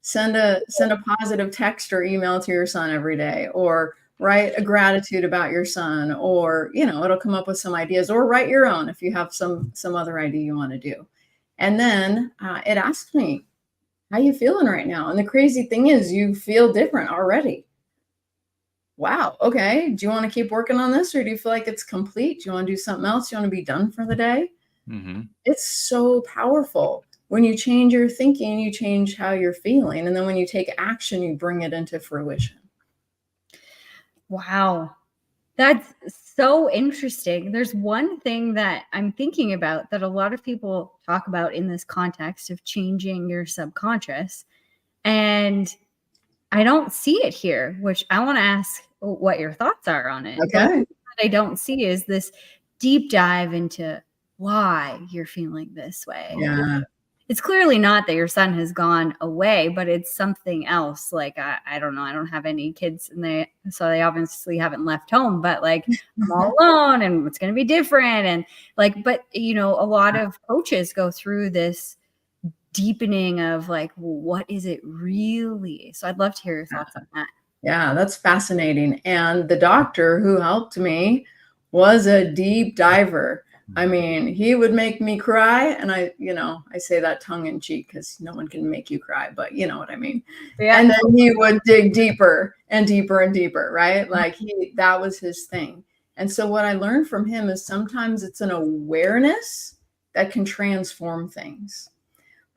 send a positive text or email to your son every day, or write a gratitude about your son, or, it'll come up with some ideas, or write your own if you have some other idea you want to do. And then it asks me, how you feeling right now? And the crazy thing is you feel different already. Wow. Okay. Do you want to keep working on this, or do you feel like it's complete? Do you want to do something else? You want to be done for the day? Mm-hmm. It's so powerful. When you change your thinking, you change how you're feeling. And then when you take action, you bring it into fruition. Wow. That's so interesting. There's one thing that I'm thinking about that a lot of people talk about in this context of changing your subconscious. And I don't see it here, which I want to ask what your thoughts are on it. Okay. What I don't see is this deep dive into why you're feeling this way. Yeah. It's clearly not that your son has gone away, but it's something else. Like, I don't know. I don't have any kids, and so they obviously haven't left home, but like I'm all alone and it's going to be different. And like, but a lot of coaches go through this deepening of like, what is it really? So I'd love to hear your thoughts on that. Yeah, that's fascinating. And the doctor who helped me was a deep diver. I mean, he would make me cry, and I say that tongue in cheek because no one can make you cry, but you know what I mean. Yeah. And then he would dig deeper and deeper and deeper, right? Like that was his thing. And so what I learned from him is sometimes it's an awareness that can transform things.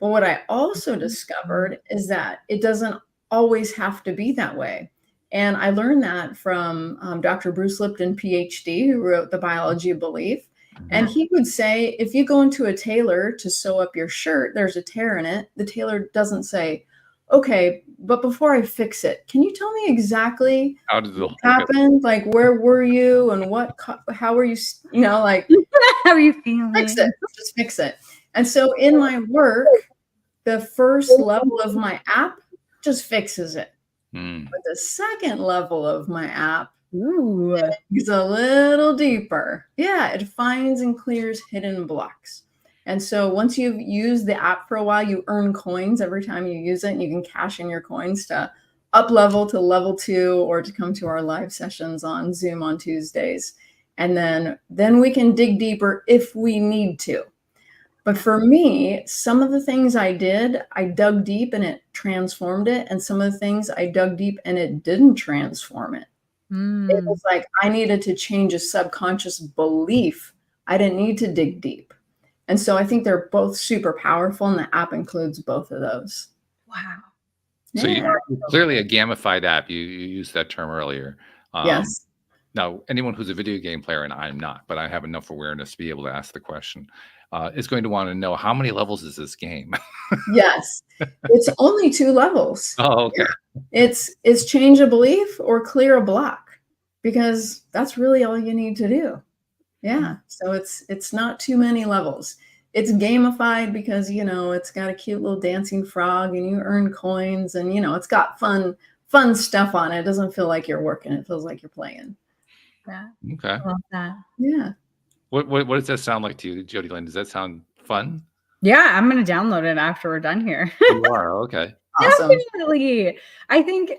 But what I also discovered is that it doesn't always have to be that way. And I learned that from Dr. Bruce Lipton, PhD, who wrote The Biology of Belief. And he would say, if you go into a tailor to sew up your shirt, there's a tear in it. The tailor doesn't say, okay, but before I fix it, can you tell me exactly what happened? Like, where were you and how were you, like, how are you feeling? Fix it, just fix it. And so in my work, the first level of my app just fixes it. But the second level of my app is a little deeper. Yeah, it finds and clears hidden blocks. And so once you've used the app for a while, you earn coins every time you use it. And you can cash in your coins to up level to level 2, or to come to our live sessions on Zoom on Tuesdays. And then we can dig deeper if we need to. But for me, some of the things I did, I dug deep and it transformed it. And some of the things I dug deep and it didn't transform it. It was like I needed to change a subconscious belief. I didn't need to dig deep. And so I think they're both super powerful, and the app includes both of those. Wow. So you're clearly a gamified app. You used that term earlier. Yes. Now, anyone who's a video game player, and I'm not, but I have enough awareness to be able to ask the question, is going to want to know, how many levels is this game? Yes. It's only 2 levels. Oh, okay. It's change a belief or clear a block, because that's really all you need to do. Yeah. So it's not too many levels. It's gamified because, it's got a cute little dancing frog and you earn coins, and, it's got fun stuff on it. It doesn't feel like you're working. It feels like you're playing. Yeah. Okay. I love that. Yeah. What does that sound like to you, Jody Lynn? Does that sound fun? Yeah, I'm gonna download it after we're done here. You are, okay. Awesome. Definitely. I think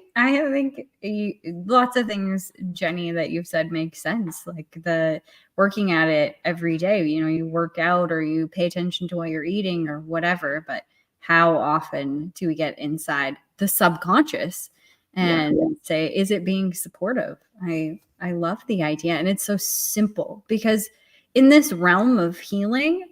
lots of things, Jenny, that you've said make sense. Like the working at it every day. You know, you work out or you pay attention to what you're eating or whatever. But how often do we get inside the subconscious and say, is it being supportive? I love the idea, and it's so simple because in this realm of healing,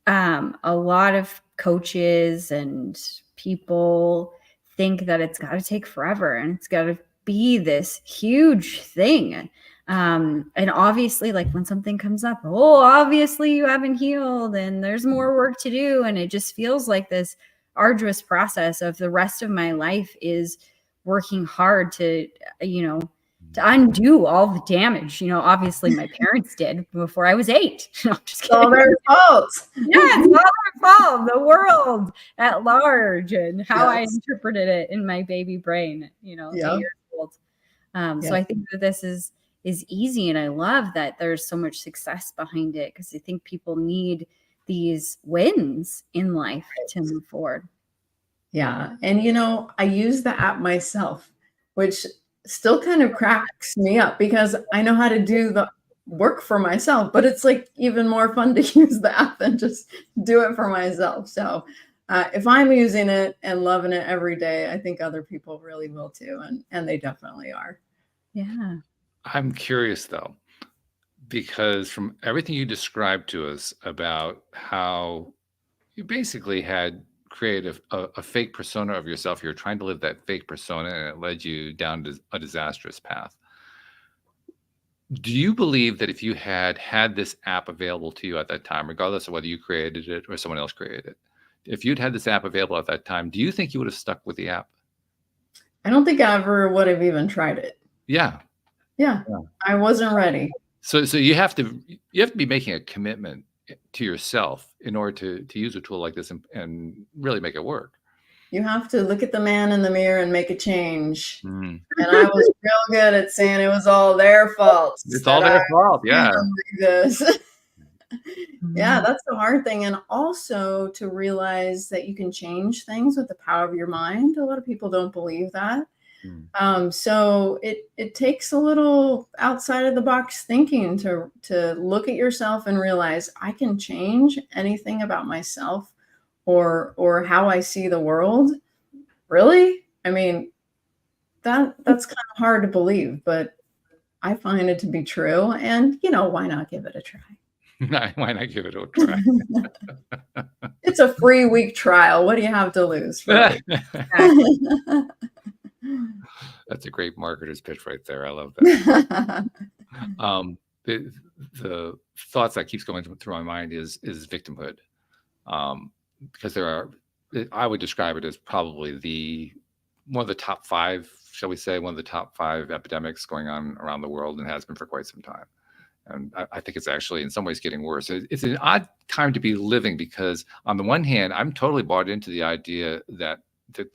a lot of coaches and people think that it's got to take forever and it's got to be this huge thing. And obviously, like when something comes up, oh, obviously you haven't healed and there's more work to do. And it just feels like this arduous process of the rest of my life is working hard to, to undo all the damage. Obviously my parents did before I was 8. No, I'm just kidding. All their fault. Yeah, it's all their fault. The world at large and how I interpreted it in my baby brain, 2 years old. So I think that this is easy, and I love that there's so much success behind it because I think people need these wins in life to move forward. Yeah. And, I use the app myself, which still kind of cracks me up because I know how to do the work for myself, but it's like even more fun to use the app than just do it for myself. So if I'm using it and loving it every day, I think other people really will too. And they definitely are. Yeah. I'm curious though, because from everything you described to us about how you basically had created a fake persona of yourself, you're trying to live that fake persona and it led you down to a disastrous path. Do you believe that if you had this app available to you at that time, regardless of whether you created it or someone else created it, if you'd had this app available at that time, do you think you would have stuck with the app? I don't think I ever would have even tried it. Yeah. I wasn't ready. So you have to be making a commitment to yourself in order to use a tool like this and really make it work. You have to look at the man in the mirror and make a change. And I was real good at saying it was all their fault. It's all their fault. Yeah. Yeah, that's the hard thing. And also to realize that you can change things with the power of your mind. A lot of people don't believe that. So it takes a little outside of the box thinking to look at yourself and realize I can change anything about myself or how I see the world. Really? I mean, that's kind of hard to believe, but I find it to be true. And why not give it a try? Why not give it a try? It's a free week trial. What do you have to lose? That's a great marketer's pitch right there. I love that. The thoughts that keeps going through my mind is victimhood, because I would describe it as probably one of the top 5, shall we say, one of the top 5 epidemics going on around the world and has been for quite some time. And I think it's actually in some ways getting worse. It's an odd time to be living because on the one hand, I'm totally bought into the idea that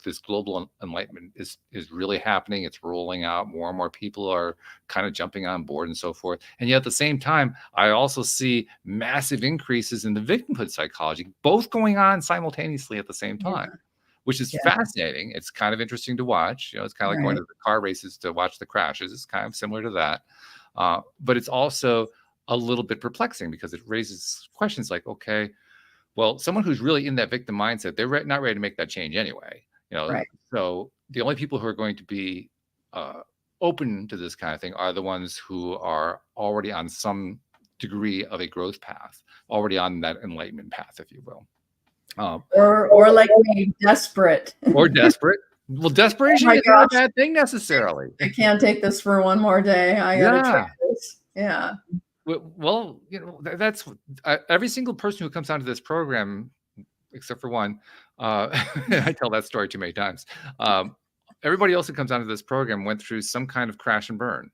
this global enlightenment is really happening. It's rolling out. More and more people are kind of jumping on board and so forth. And yet at the same time, I also see massive increases in the victimhood psychology, both going on simultaneously at the same time, which is fascinating. It's kind of interesting to watch. It's kind of like going to the car races to watch the crashes. It's kind of similar to that. But it's also a little bit perplexing because it raises questions like, okay, well, someone who's really in that victim mindset, they're not ready to make that change anyway. So the only people who are going to be open to this kind of thing are the ones who are already on some degree of a growth path, already on that enlightenment path, if you will. Or like me, desperate. Or desperate. Well, desperation is not a bad thing necessarily. I can't take this for one more day. I gotta try this. Yeah. Well, that's every single person who comes onto this program, except for one. I tell that story too many times. Everybody else who comes onto this program went through some kind of crash and burn.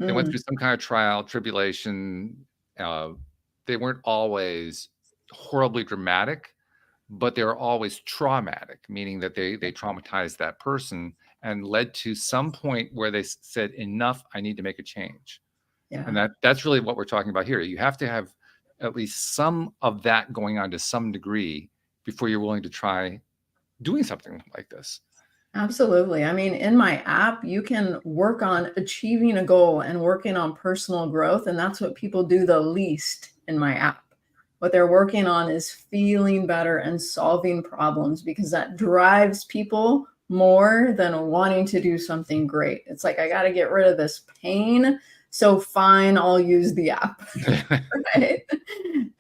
They went through some kind of trial, tribulation. They weren't always horribly dramatic, but they were always traumatic, meaning that they traumatized that person and led to some point where they said, enough, I need to make a change. Yeah. And that's really what we're talking about here. You have to have at least some of that going on to some degree before you're willing to try doing something like this. Absolutely. I mean, in my app, you can work on achieving a goal and working on personal growth. And that's what people do the least in my app. What they're working on is feeling better and solving problems, because that drives people more than wanting to do something great. It's like, I got to get rid of this pain. So fine, I'll use the app. Right?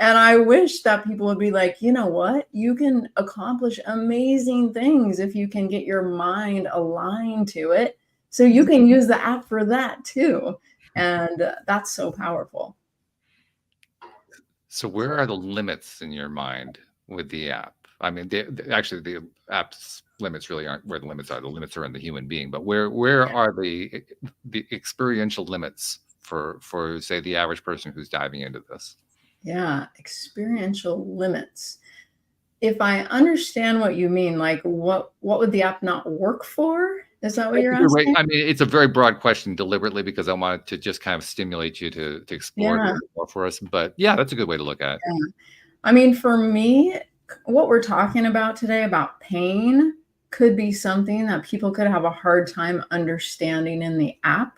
And I wish that people would be like, you know what? You can accomplish amazing things if you can get your mind aligned to it. So you can use the app for that too. And that's so powerful. So where are the limits in your mind with the app? I mean, actually, the app's limits really aren't where the limits are. The limits are in the human being. But where are the experiential limits for say the average person who's diving into this? Yeah, experiential limits. If I understand what you mean, like what would the app not work for? Is that what you're asking? Right. I mean, it's a very broad question deliberately because I wanted to just kind of stimulate you to explore it a little more for us. But yeah, that's a good way to look at it. Yeah. I mean, for me, what we're talking about today about pain could be something that people could have a hard time understanding in the app.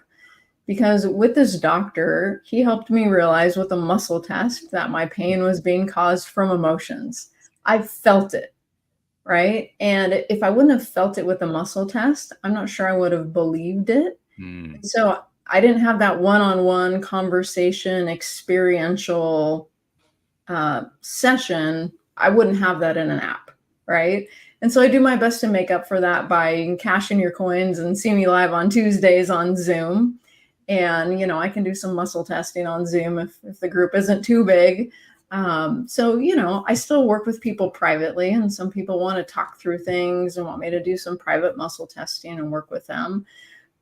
Because with this doctor, he helped me realize with a muscle test that my pain was being caused from emotions. I felt it, right? And if I wouldn't have felt it with a muscle test, I'm not sure I would have believed it. So I didn't have that one-on-one conversation, experiential session. I wouldn't have that in an app, right? And so I do my best to make up for that by cashing your coins and see me live on Tuesdays on Zoom. And, you know, I can do some muscle testing on Zoom if the group isn't too big. So, you know, I still work with people privately, and some people want to talk through things and want me to do some private muscle testing and work with them.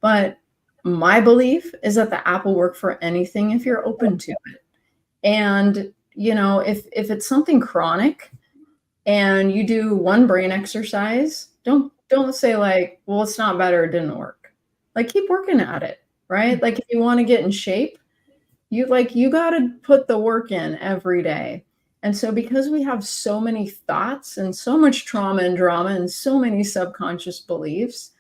But my belief is that the app will work for anything if you're open to it. And, you know, if it's something chronic and you do one brain exercise, don't say like, well, it's not better, it didn't work. Like, keep working at it. Right? Like if you want to get in shape, you got to put the work in every day. And so because we have so many thoughts and so much trauma and drama and so many subconscious beliefs,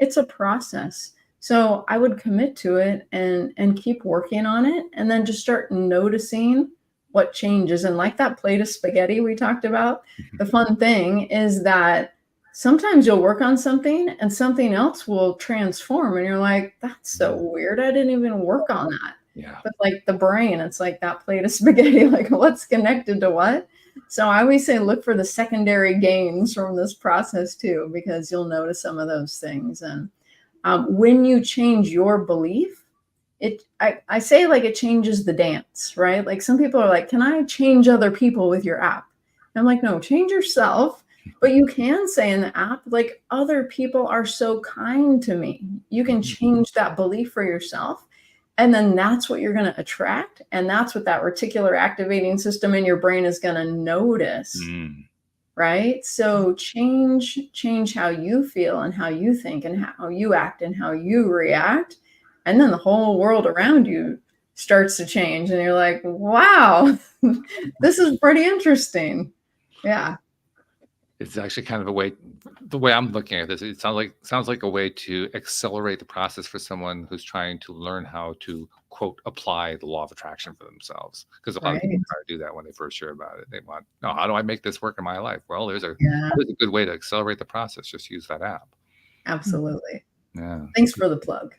it's a process. So I would commit to it and keep working on it, and then just start noticing what changes. And like that plate of spaghetti we talked about, the fun thing is that sometimes you'll work on something and something else will transform. And you're like, that's so weird. I didn't even work on that. Yeah. But like the brain, it's like that plate of spaghetti, like what's connected to what? So I always say, look for the secondary gains from this process too, because you'll notice some of those things. And when you change your belief, I say like it changes the dance, right? Like some people are like, can I change other people with your app? And I'm like, no, change yourself. But you can say in the app, like, other people are so kind to me. You can change that belief for yourself. And then that's what you're going to attract. And that's what that reticular activating system in your brain is going to notice. Right? So change how you feel and how you think and how you act and how you react. And then the whole world around you starts to change. And you're like, wow, this is pretty interesting. Yeah. It's actually kind of a way, the way I'm looking at this, it sounds like a way to accelerate the process for someone who's trying to learn how to, quote, apply the law of attraction for themselves. Because a lot of people try to do that when they first hear about it. They want, no, how do I make this work in my life? Well, there's a good way to accelerate the process. Just use that app. Absolutely. Yeah. Thanks for the plug.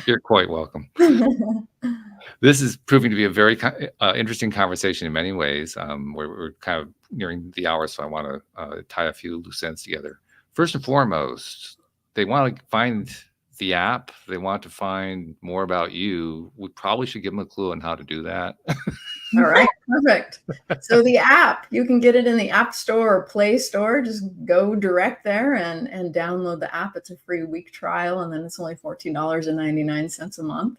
You're quite welcome. This is proving to be a very interesting conversation in many ways. We're kind of nearing the hour, so I want to tie a few loose ends together. First and foremost, they want to find the app. They want to find more about you. We probably should give them a clue on how to do that. All right, perfect. So the app, you can get it in the App Store or Play Store. Just go direct there and download the app. It's a free week trial, and then it's only $14.99 a month.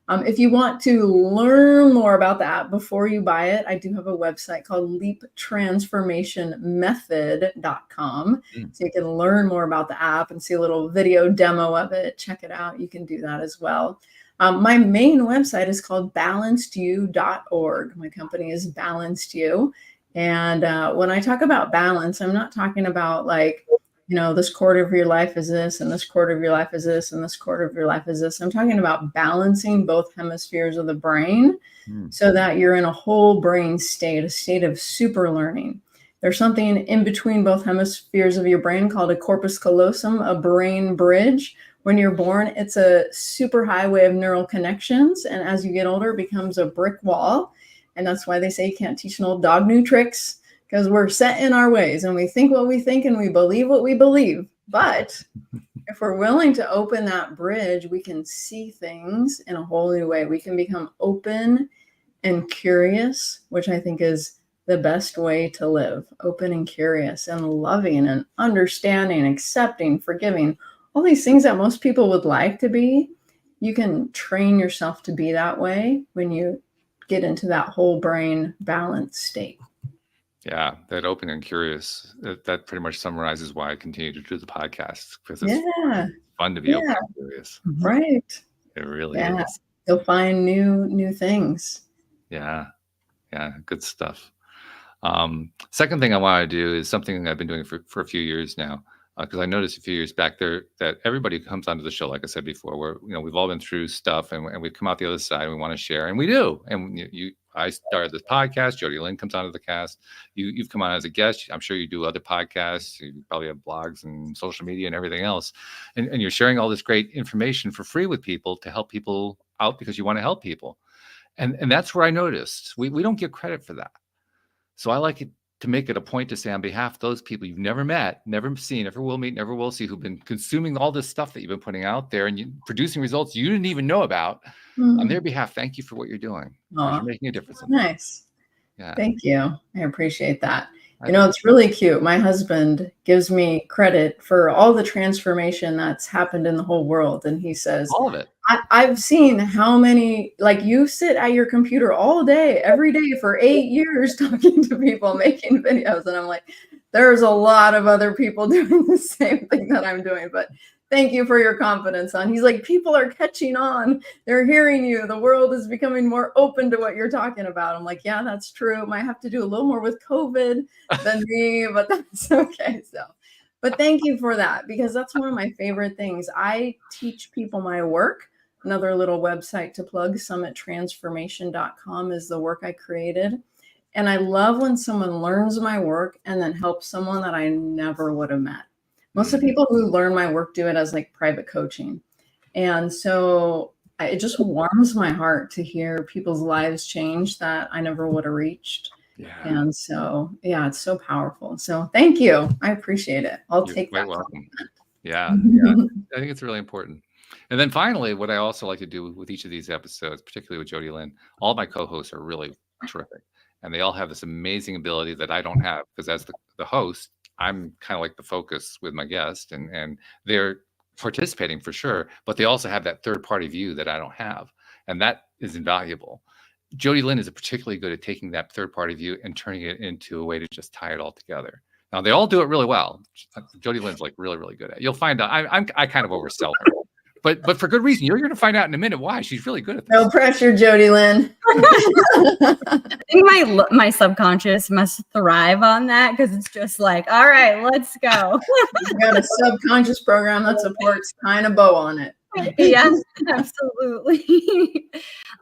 If you want to learn more about the app before you buy it, I do have a website called leaptransformationmethod.com. So you can learn more about the app and see a little video demo of it. Check it out. You can do that as well. My main website is called balancedyou.org. My company is Balanced You. And when I talk about balance, I'm not talking about like, this quarter of your life is this, and this quarter of your life is this, and this quarter of your life is this. I'm talking about balancing both hemispheres of the brain so that you're in a whole brain state, a state of super learning. There's something in between both hemispheres of your brain called a corpus callosum, a brain bridge. When you're born, it's a super highway of neural connections. And as you get older, it becomes a brick wall. And that's why they say you can't teach an old dog new tricks, because we're set in our ways and we think what we think and we believe what we believe. But if we're willing to open that bridge, we can see things in a whole new way. We can become open and curious, which I think is the best way to live. Open and curious and loving and understanding, accepting, forgiving, all these things that most people would like to be. You can train yourself to be that way when you get into that whole brain balance state. Yeah, that open and curious, that pretty much summarizes why I continue to do the podcast, because it's fun to be open and curious. Right. It really is. You'll find new things. Yeah, good stuff. Second thing I want to do is something I've been doing for a few years now, because I noticed a few years back there that everybody who comes onto the show, like I said before, we've all been through stuff and we've come out the other side and we want to share, and we do. And I started this podcast. Jody Lynn comes onto the cast. You've come on as a guest. I'm sure you do other podcasts. You probably have blogs and social media and everything else. And you're sharing all this great information for free with people to help people out because you want to help people. And that's where I noticed we don't get credit for that. So I like to make it a point to say, on behalf of those people you've never met, never seen, never will meet, never will see, who've been consuming all this stuff that you've been putting out there and producing results you didn't even know about, on their behalf, thank you for what you're doing. You're making a difference. Nice. Yeah. Thank you. I appreciate that. It's really cute. My husband gives me credit for all the transformation that's happened in the whole world. And he says, all of it. I've seen how many, like, you sit at your computer all day, every day for 8 years talking to people, making videos. And I'm like, there's a lot of other people doing the same thing that I'm doing. But thank you for your confidence, son. He's like, people are catching on. They're hearing you. The world is becoming more open to what you're talking about. I'm like, yeah, that's true. Might have to do a little more with COVID than me, but that's okay. So, but thank you for that, because that's one of my favorite things. I teach people my work. Another little website to plug, summittransformation.com, is the work I created. And I love when someone learns my work and then helps someone that I never would have met. Most of the people who learn my work do it as like private coaching. And so it just warms my heart to hear people's lives change that I never would have reached. Yeah. And so, yeah, it's so powerful. So thank you. I appreciate it. You're take that. Welcome. Yeah. I think it's really important. And then finally, what I also like to do with each of these episodes, particularly with Jody Lynn, all my co-hosts are really terrific. And they all have this amazing ability that I don't have, because as the host, I'm kind of like the focus with my guest, and they're participating for sure, but they also have that third party view that I don't have. And that is invaluable. Jody Lynn is particularly good at taking that third party view and turning it into a way to just tie it all together. Now, they all do it really well. Jody Lynn's like really, really good at it. You'll find out. I kind of oversell her. But for good reason. You're going to find out in a minute why. She's really good at this. No pressure, Jody Lynn. I think my subconscious must thrive on that, because it's just like, all right, let's go. You got a subconscious program that supports tying a bow on it. Yes, absolutely.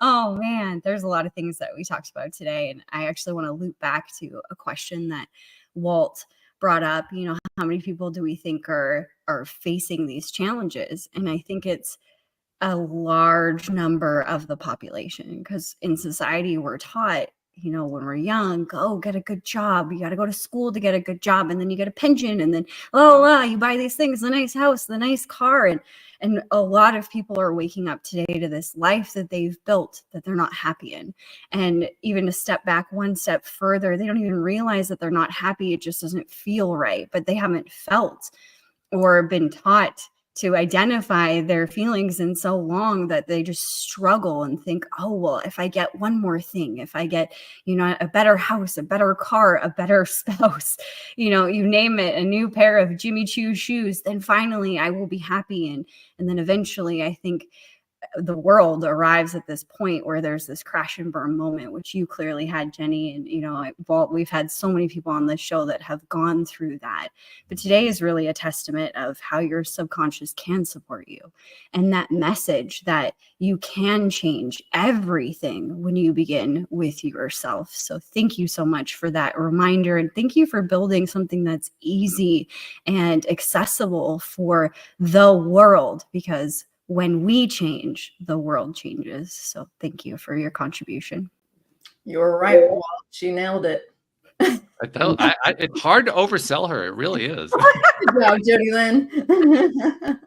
Oh man, there's a lot of things that we talked about today, and I actually want to loop back to a question that Walt brought up. How many people do we think are facing these challenges? And I think it's a large number of the population, because in society we're taught, when we're young, go get a good job. You got to go to school to get a good job, and then you get a pension, and then you buy these things, the nice house, the nice car, and a lot of people are waking up today to this life that they've built that they're not happy in. And even to step back one step further, they don't even realize that they're not happy. It just doesn't feel right, but they haven't felt or been taught to identify their feelings in so long that they just struggle and think, oh, well, if I get one more thing, if I get, a better house, a better car, a better spouse, you name it, a new pair of Jimmy Choo shoes, then finally I will be happy. And then eventually I think the world arrives at this point where there's this crash and burn moment, which you clearly had, Jenny. And, Walt, we've had so many people on this show that have gone through that. But today is really a testament of how your subconscious can support you. And that message that you can change everything when you begin with yourself. So thank you so much for that reminder. And thank you for building something that's easy and accessible for the world, because when we change, the world changes. So thank you for your contribution. You're right, Walt. She nailed it. It's hard to oversell her. It really is. Good job, Jody Lynn. That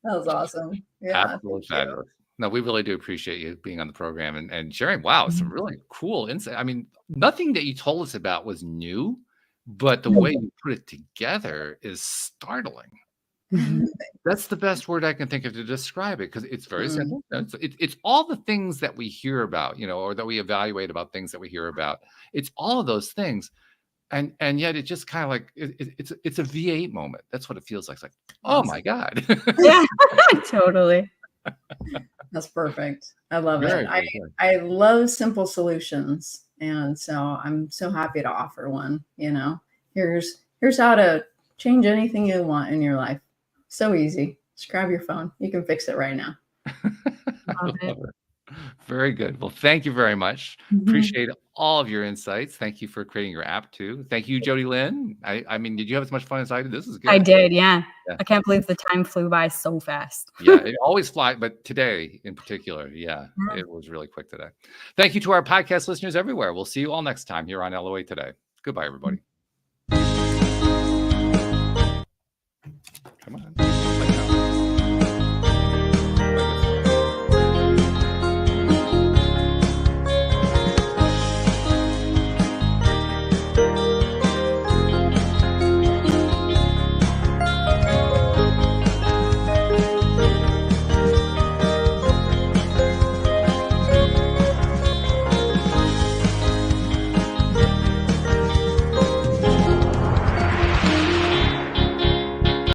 was awesome. Yeah, absolutely fabulous. No, we really do appreciate you being on the program and sharing. Wow, some really cool insight. I mean, nothing that you told us about was new, but the way you put it together is startling. That's the best word I can think of to describe it, because it's very simple. It's all the things that we hear about, or that we evaluate about things that we hear about. It's all of those things, and yet it just kind of like it's a V8 moment. That's what it feels like. It's like, oh my God. Yeah, totally. That's perfect. I love it. I love simple solutions, and so I'm so happy to offer one. Here's how to change anything you want in your life. So easy. Just grab your phone. You can fix it right now. Love it. Very good. Well, thank you very much. Appreciate all of your insights. Thank you for creating your app too. Thank you, Jody Lynn. I mean, did you have as much fun as I did? This is good. I did, yeah. I can't believe the time flew by so fast. Yeah, it always flies, but today in particular, it was really quick today. Thank you to our podcast listeners everywhere. We'll see you all next time here on LOA Today. Goodbye, everybody. Come on.